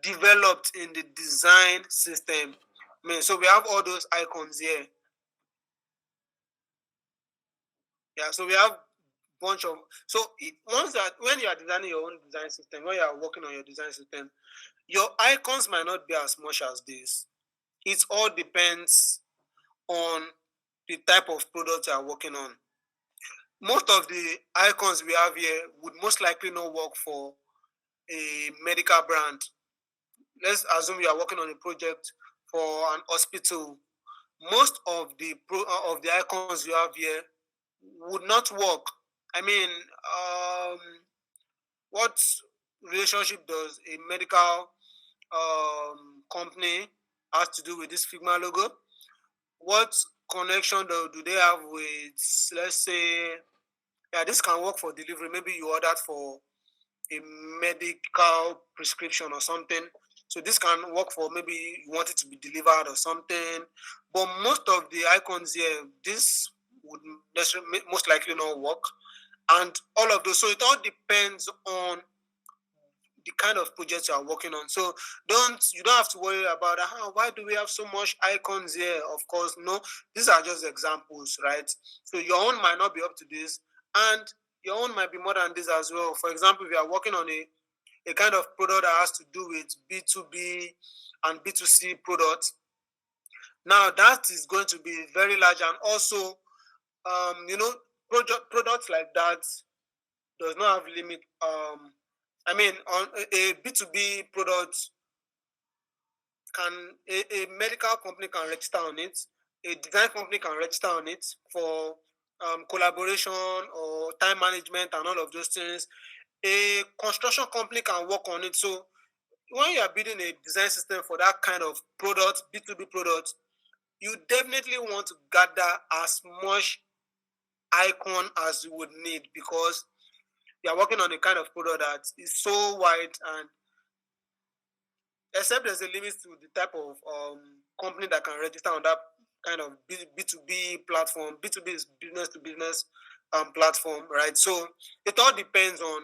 developed in the design system. So we have all those icons here. Yeah, so we have bunch of when you are designing your own design system, when you are working on your design system, your icons might not be as much as this. It all depends on the type of product you are working on. Most of the icons we have here would most likely not work for a medical brand. Let's assume you are working on a project for an hospital. Most of the icons you have here would not work. What relationship does a medical company has to do with this Figma logo? What connection do they have with, let's say, yeah, this can work for delivery. Maybe you ordered for a medical prescription or something. So this can work for maybe you want it to be delivered or something. But most of the icons here, this would most likely not work. And all of those. So it all depends on the kind of project you are working on. So you don't have to worry about why do we have so much icons here? Of course, no, these are just examples, right? So your own might not be up to this, and your own might be more than this as well. For example, if you are working on a kind of product that has to do with B2B and B2C products, now that is going to be very large. And also, products like that does not have limit. On a B2B product, a medical company can register on it, a design company can register on it for collaboration or time management and all of those things. A construction company can work on it. So when you are building a design system for that kind of product, B2B product, you definitely want to gather as much icon as you would need, because you are working on a kind of product that is so wide, and except there's a limit to the type of company that can register on that kind of B2B platform. B2B is business to business platform, right? So it all depends on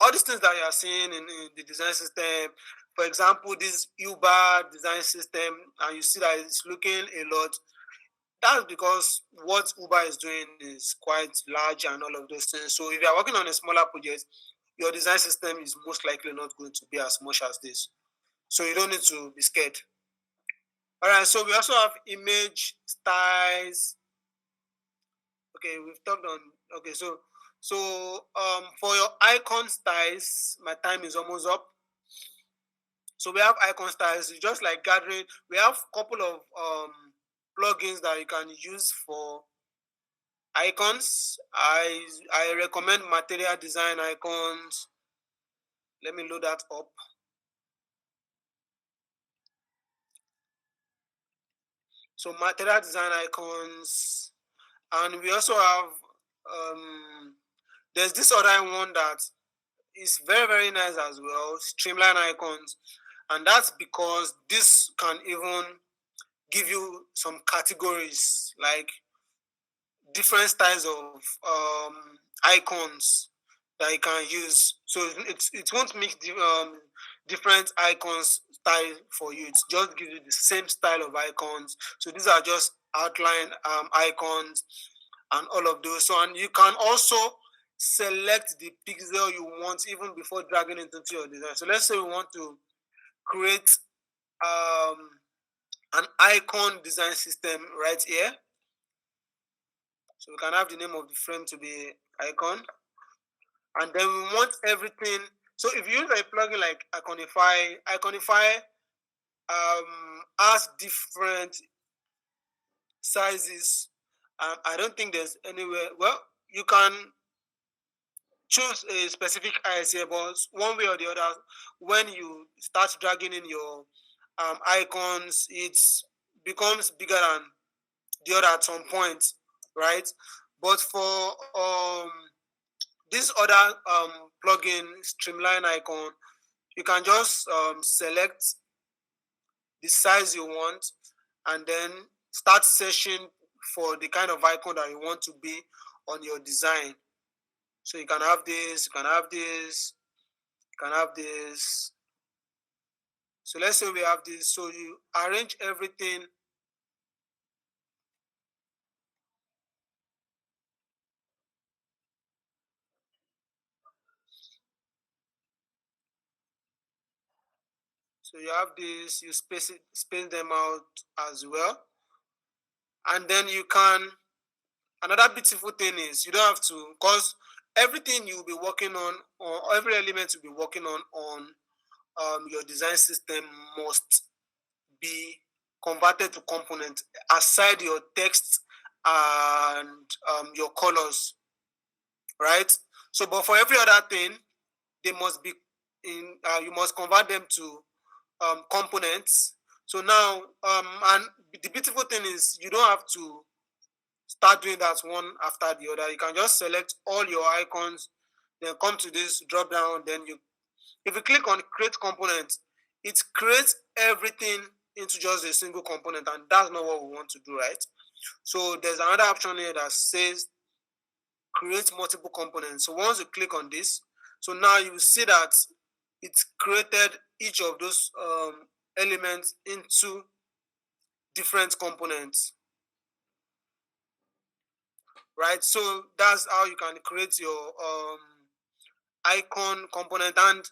all these things that you are seeing in the design system. For example, this Uber design system, and you see that it's looking a lot. That's because what Uber is doing is quite large and all of those things. So if you are working on a smaller project, your design system is most likely not going to be as much as this. So you don't need to be scared. All right, so we also have image styles. Okay, we've talked on, okay, so for your icon styles, my time is almost up. So we have icon styles, it's just like gathering. We have a couple of plugins that you can use for icons. I recommend material design icons. Let me load that up. So material design icons, and we also have there's this other one that is very, very nice as well, streamline icons, and that's because this can even give you some categories, like different styles of icons that you can use. So it won't make different icons style for you. It just gives you the same style of icons. So these are just outline icons and all of those. So, and you can also select the pixel you want even before dragging it into your design. So let's say we want to create an icon design system right here. So we can have the name of the frame to be icon, and then we want everything. So if you use a plugin like Iconify has different sizes. I don't think there's anywhere. Well, you can choose a specific ISA, but one way or the other, when you start dragging in your icons, it becomes bigger than the other at some point, right? But for this other plugin, Streamline icon, you can just select the size you want and then start searching for the kind of icon that you want to be on your design. So you can have this, you can have this, you can have this. So let's say we have this. So you arrange everything. So you have this, you space them out as well. And then you can, another beautiful thing is you don't have to, because everything you'll be working on, or every element you'll be working on your design system must be converted to component aside your text and your colors, right? So, but for every other thing, they must be in. You must convert them to components. So now, and the beautiful thing is you don't have to start doing that one after the other. You can just select all your icons, then come to this drop down. Then you, if you click on create component, it creates everything into just a single component, and that's not what we want to do, right? So there's another option here that says create multiple components. So once you click on this, so now you see that it's created each of those elements into different components, right? So that's how you can create your icon component. And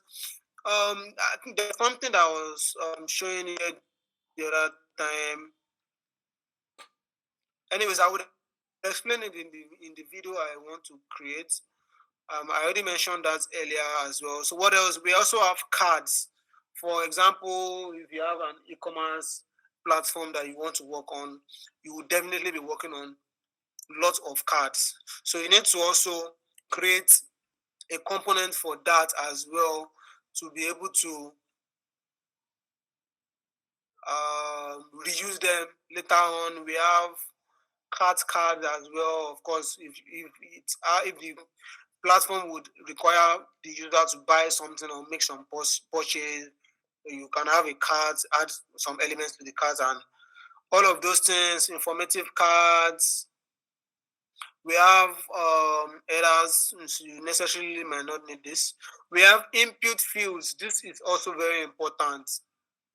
I think there's something that was showing here the other time. Anyways, I would explain it in the video I want to create. I already mentioned that earlier as well. So what else? We also have cards. For example, if you have an e-commerce platform that you want to work on, you will definitely be working on lots of cards. So you need to also create a component for that as well to be able to reuse them later on. We have cards as well. Of course, if the platform would require the user to buy something or make some purchase, you can have a card, add some elements to the cards, and all of those things. Informative cards. We have headers. So you necessarily might not need this. We have input fields. This is also very important.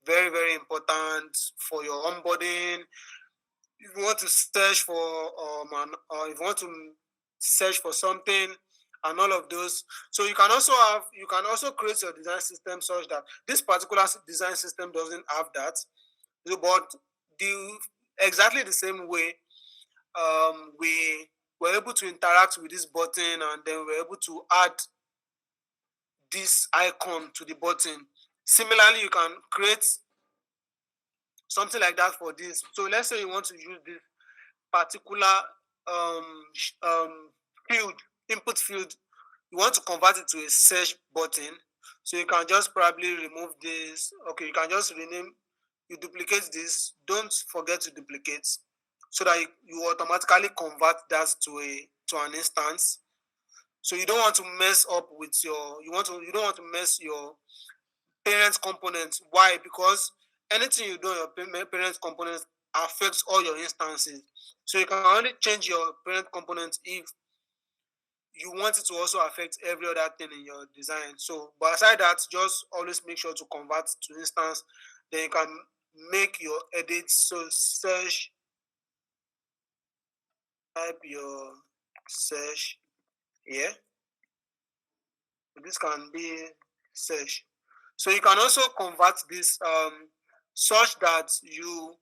Very, very important for your onboarding. If you want to search for if you want to search for something and all of those. So you can also create your design system such that this particular design system doesn't have that. But exactly the same way we were able to interact with this button, and then we're able to add this icon to the button. Similarly, you can create something like that for this. So let's say you want to use this particular field, input field, you want to convert it to a search button. So you can just probably remove this. Okay, you can just rename, you duplicate this. Don't forget to duplicate, so that you automatically convert that to an instance. So you don't want to mess up with your, you don't want to mess your parent components. Why? Because anything you do on your parent components affects all your instances. So you can only change your parent components if you want it to also affect every other thing in your design. So, but aside that, just always make sure to convert to instance. Then you can make your edits. So search, type your search here. This can be search. So you can also convert this such that you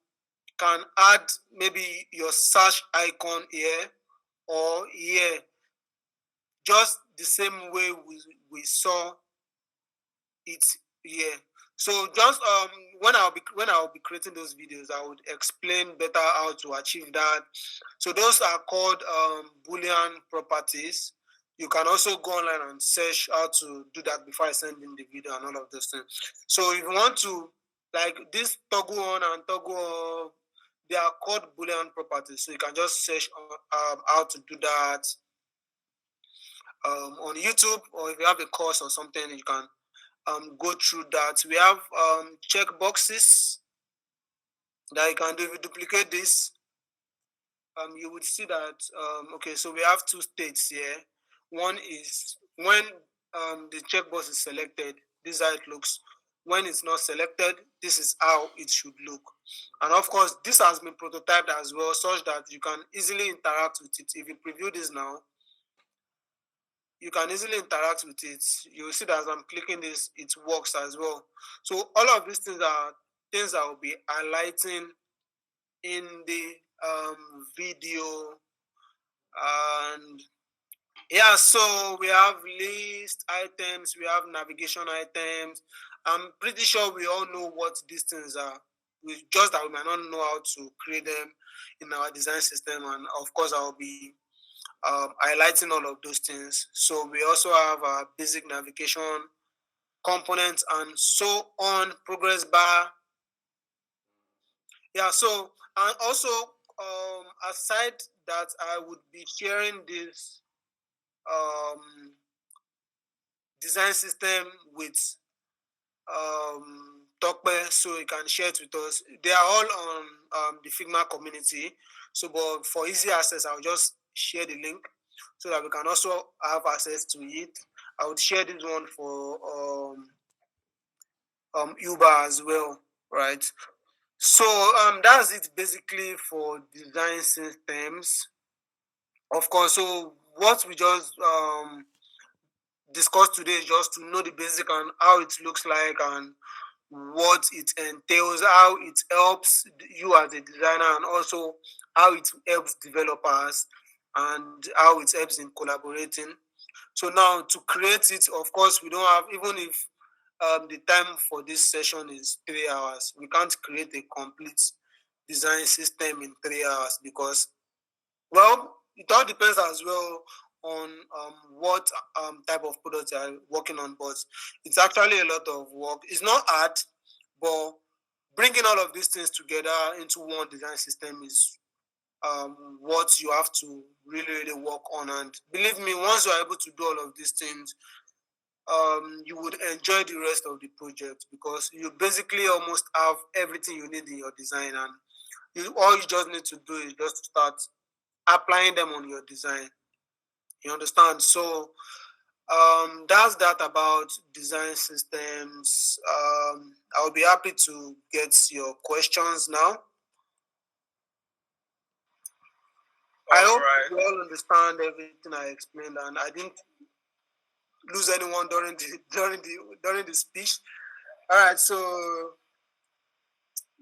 can add maybe your search icon here or here, just the same way we saw it here. So just when I'll be creating those videos, I would explain better how to achieve that. So those are called Boolean properties. You can also go online and search how to do that before I send in the video and all of those things. So if you want to, like this toggle on and toggle off, they are called Boolean properties. So you can just search how to do that on YouTube, or if you have a course or something, you can go through that. We have check boxes that you can do. If you duplicate this, you would see that okay, so we have two states here. One is when the checkbox is selected, this is how it looks. When it's not selected, this is how it should look. And of course, this has been prototyped as well, such that you can easily interact with it. If you preview this now, you can easily interact with it. You'll see that as I'm clicking this, it works as well. So all of these things are things I will be highlighting in the video. And yeah, so we have list items, we have navigation items. I'm pretty sure we all know what these things are. Just that we might not know how to create them in our design system. And of course, I'll be highlighting all of those things. So we also have our basic navigation components and so on, progress bar. Yeah, so and also aside that, I would be sharing this design system with Tokbe, so you can share it with us. They are all on the Figma community. So, but for easy access, I'll just share the link so that we can also have access to it. I would share this one for Uber as well, right? So that's it basically for design systems. Of course, so what we just discussed today is just to know the basic and how it looks like and what it entails, how it helps you as a designer, and also how it helps developers and how it helps in collaborating. So now to create it, of course, we don't have, even if the time for this session is 3 hours, we can't create a complete design system in 3 hours because, well, it all depends as well on what type of product you are working on, but it's actually a lot of work. It's not hard, but bringing all of these things together into one design system is what you have to really, really work on. And believe me, once you are able to do all of these things, you would enjoy the rest of the project, because you basically almost have everything you need in your design, and all you just need to do is just start applying them on your design. You understand? So that's that about design systems. I'll be happy to get your questions now. I hope you all understand everything I explained, and I didn't lose anyone during the speech. All right, so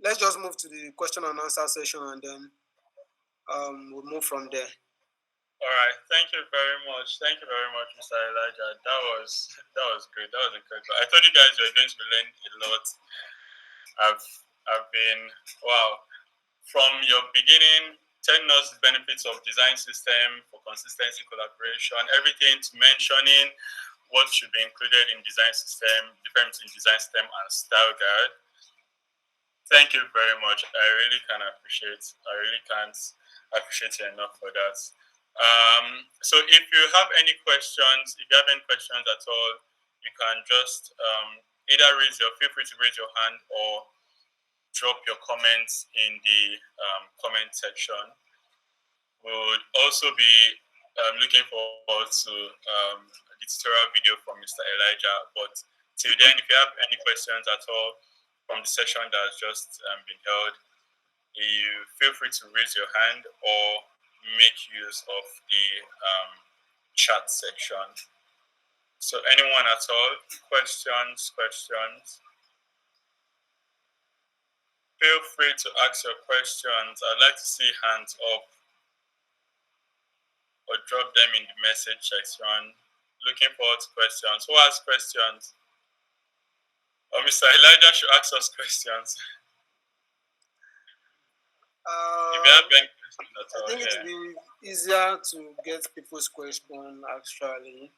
let's just move to the question and answer session, and then we'll move from there. All right, thank you very much. Thank you very much, Mr. Elijah. That was great. That was incredible. I thought you guys were going to be learning a lot. I've been from your beginning, telling us the benefits of design system for consistency, collaboration, everything to mentioning what should be included in design system, difference in design system and style guide. Thank you very much. I really can't appreciate you enough for that. So if you have any questions, at all, you can just either feel free to raise your hand or drop your comments in the comment section. We would also be looking forward to the tutorial video from Mr. Elijah. But till then, if you have any questions at all from the session that has just been held, you feel free to raise your hand or make use of the chat section. So anyone at all, questions? Feel free to ask your questions. I'd like to see hands up or drop them in the message section. Looking forward to questions. Who has questions? Or Mr. Elijah should ask us questions. If you have any questions at all, I think it will be easier to get people's question actually.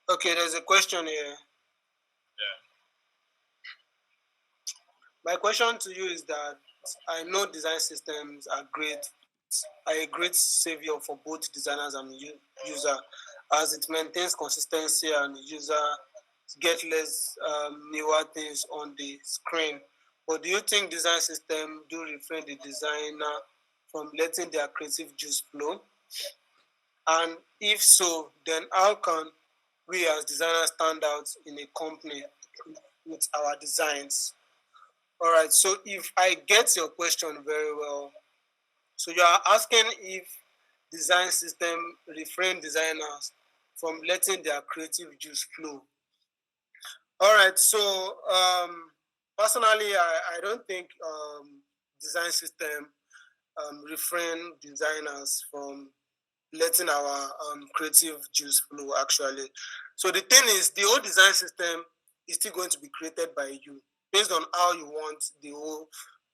Okay, there's a question here. Yeah. My question to you is that I know design systems are a great savior for both designers and user, as it maintains consistency and user get less newer things on the screen. But do you think design systems do refrain the designer from letting their creative juice flow? And if so, then how can we as designers stand out in a company with our designs? All right, so if I get your question very well, so you are asking if design system refrain designers from letting their creative juice flow. All right, so personally, I don't think design system refrain designers from letting our creative juice flow actually. So the thing is, the whole design system is still going to be created by you based on how you want the whole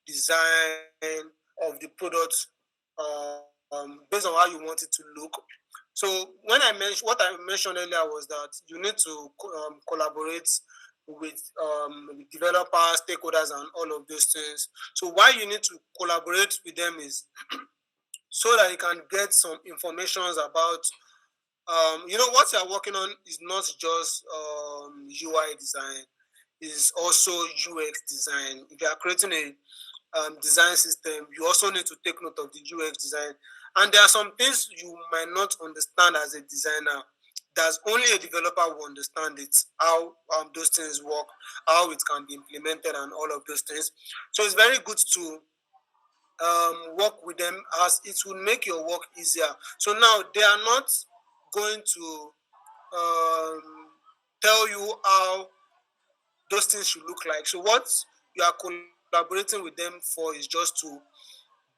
design of the product, based on how you want it to look. So when what I mentioned earlier was that you need to collaborate with developers, stakeholders, and all of those things. So why you need to collaborate with them is so that you can get some informations about, what you're working on is not just UI design, is also UX design. If you are creating a design system, you also need to take note of the UX design. And there are some things you might not understand as a designer. There's only a developer who understands it, how those things work, how it can be implemented, and all of those things. So it's very good to work with them, as it will make your work easier. So now they are not going to tell you how those things should look like. So what you are collaborating with them for is just to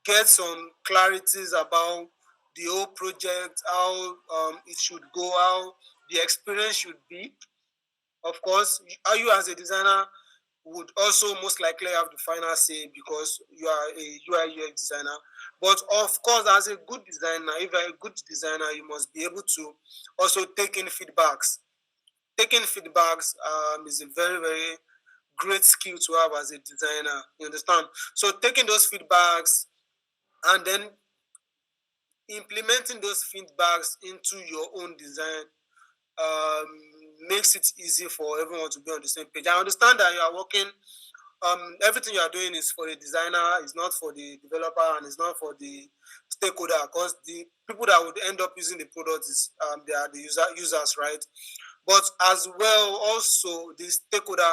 get some clarities about the whole project, how it should go, how the experience should be. Of course, you as a designer would also most likely have the final say, because you are a UI UX designer. But of course, as a good designer, if you're a good designer, you must be able to also take in feedbacks taking feedbacks is a very, very great skill to have as a designer. You understand? So taking those feedbacks and then implementing those feedbacks into your own design um, makes it easy for everyone to be on the same page. I understand that you are working. Everything you are doing is for the designer, it's not for the developer, and it's not for the stakeholder. Because the people that would end up using the product is they are the users, right? But as well, also the stakeholder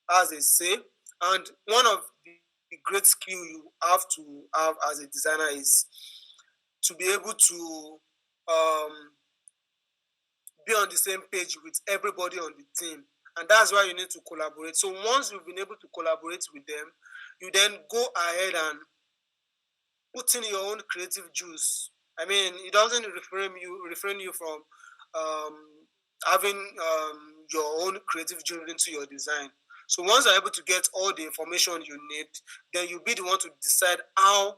has a say. And one of the great skill you have as a designer is to be able to um, be on the same page with everybody on the team. And that's why you need to collaborate. So once you've been able to collaborate with them, you then go ahead and put in your own creative juice. I mean, it doesn't refrain you from um, having your own creative juice into your design. So once you're able to get all the information you need, then you'll be the one to decide how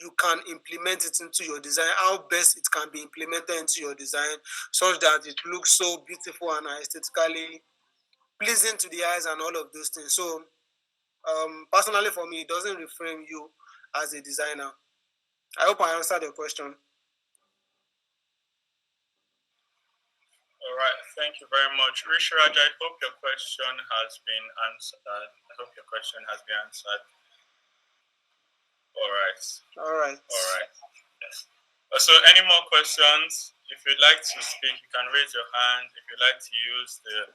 you can implement it into your design, how best it can be implemented into your design, such that it looks so beautiful and aesthetically pleasing to the eyes and all of those things. So, personally, for me, it doesn't reframe you as a designer. I hope I answered your question. All right, thank you very much. Rishraj, I hope your question has been answered. I hope your question has been answered. All right. All right. All right. Yes. So, any more questions? If you'd like to speak, you can raise your hand. If you'd like to use the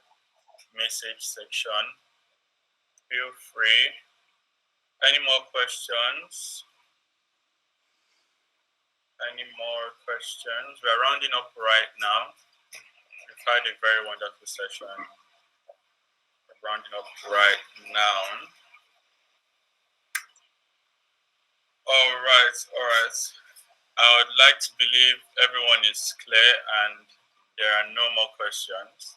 message section, feel free. Any more questions? Any more questions? We're rounding up right now. We've had a very wonderful session. We're rounding up right now. All right, all right. I would like to believe everyone is clear and there are no more questions.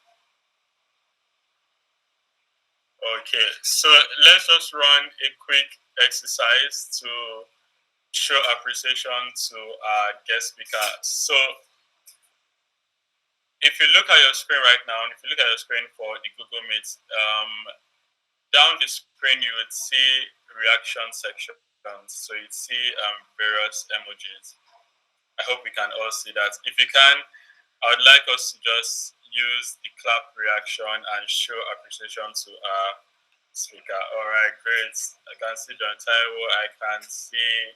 Okay, so let's just run a quick exercise to show appreciation to our guest speaker. So if you look at your screen right now, and if you look at your screen for the Google Meet, down the screen you would see reaction sections. So you'd see various emojis. I hope we can all see that. If you can, I would like us to just use the clap reaction and show appreciation to our speaker. All right, great. I can see John Taiwo. I can see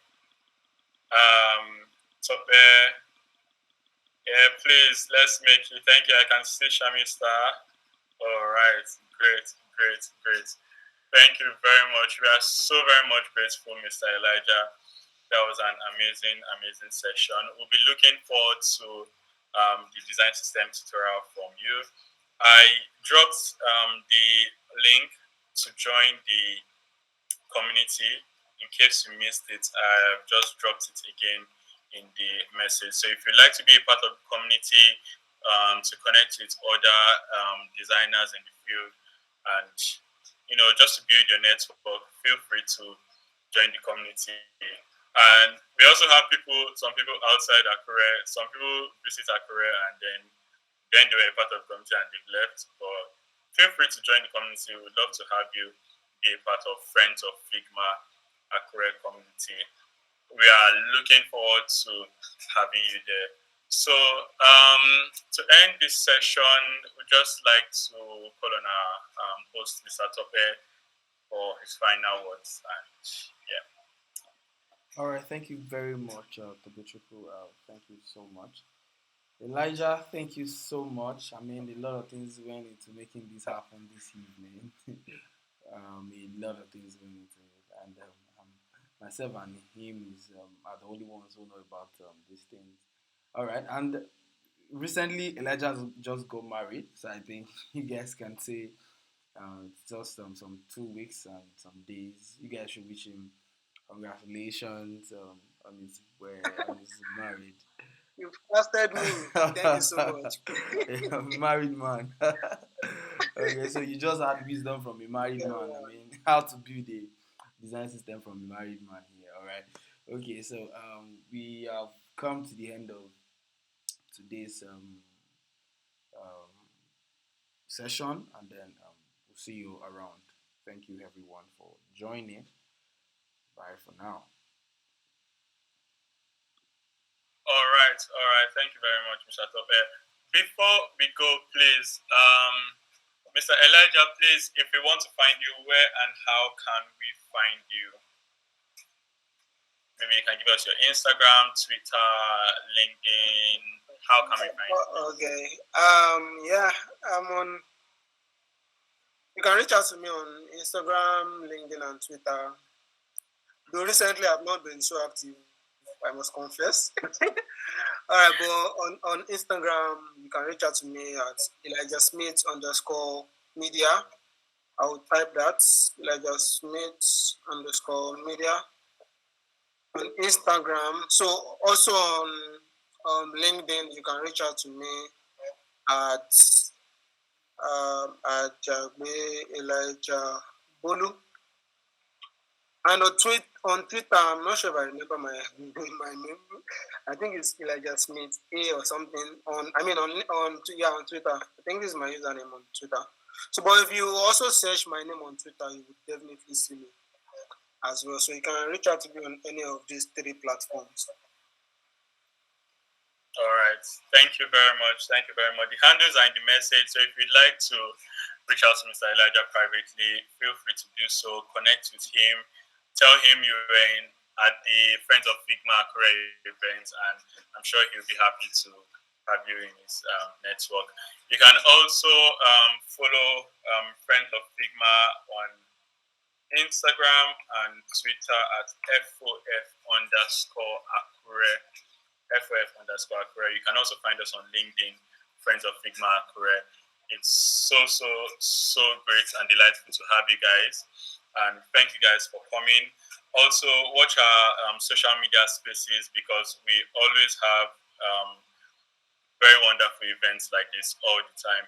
Tope. Yeah, please, let's make you. Thank you. I can see Shami Star. All right, great, great, great. Thank you very much. We are so very much grateful, Mr. Elijah. That was an amazing, amazing session. We'll be looking forward to the design system tutorial from you. I dropped the link to join the community. In case you missed it, I've just dropped it again in the message. So if you'd like to be a part of the community, to connect with other designers in the field and just to build your network, feel free to join the community. And we also have some people outside Akure. Some people visit Akure and then they were a part of the community and they've left. But feel free to join the community. We'd love to have you be a part of Friends of Figma Akure community. We are looking forward to having you there. So to end this session, we'd just like to call on our host, Mr. Tope, for his final words. And yeah. All right, thank you very much, Tobechukwu. Thank you so much. Elijah, thank you so much. I mean, a lot of things went into making this happen this evening. A lot of things went into it. And myself and him are the only ones who know about these things. All right, and recently Elijah just got married, so I think you guys can say it's just some 2 weeks and some days. You guys should wish him congratulations on his marriage. You've trusted me. Thank you so much. Married man. Okay, so you just had wisdom from a married man. I mean, how to build a design system from a married man here. All right. Okay, so we have come to the end of today's session, and then we'll see you around. Thank you, everyone, for joining. Bye for now. All right. Thank you very much, Mr. Tope. Before we go, please, Mr. Elijah, please, if we want to find you, where and how can we find you? Maybe you can give us your Instagram, Twitter, LinkedIn. How can we find you? Okay. Yeah, I'm on. You can reach out to me on Instagram, LinkedIn, and Twitter. Though recently I've not been so active, I must confess. All right, but on Instagram, you can reach out to me at Elijah Smith _ media. I will type that Elijah Smith _ media on Instagram. So also on LinkedIn, you can reach out to me at Elijah Bolu. And on Twitter, I'm not sure if I remember my name. I think it's Elijah Smith A or something. On Twitter. I think this is my username on Twitter. So, but if you also search my name on Twitter, you would definitely see me as well. So you can reach out to me on any of these 3 platforms. All right. Thank you very much. The handles are in the message. So if you'd like to reach out to Mr. Elijah privately, feel free to do so. Connect with him. Tell him you were at the Friends of Figma event, and I'm sure he'll be happy to have you in his network. You can also follow Friends of Figma on Instagram and Twitter at FOF_Akure. FOF_Akure. You can also find us on LinkedIn, Friends of Figma Akure. It's so great and delightful to have you guys. And thank you guys for coming. Also, watch our social media spaces, because we always have very wonderful events like this all the time.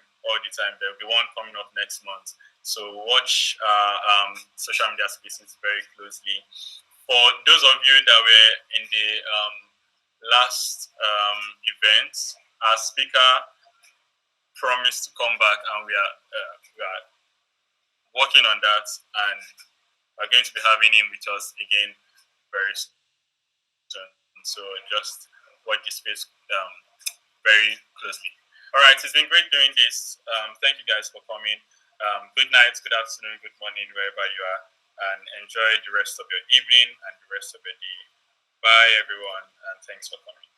There'll be one coming up next month. So watch social media spaces very closely. For those of you that were in the last event, our speaker promised to come back, and we are working on that, and we're going to be having him with us again very soon. So just watch this space very closely. All right, it's been great doing this. Thank you guys for coming. Good night, good afternoon, good morning, wherever you are, and enjoy the rest of your evening and the rest of your day. Bye, everyone, and thanks for coming.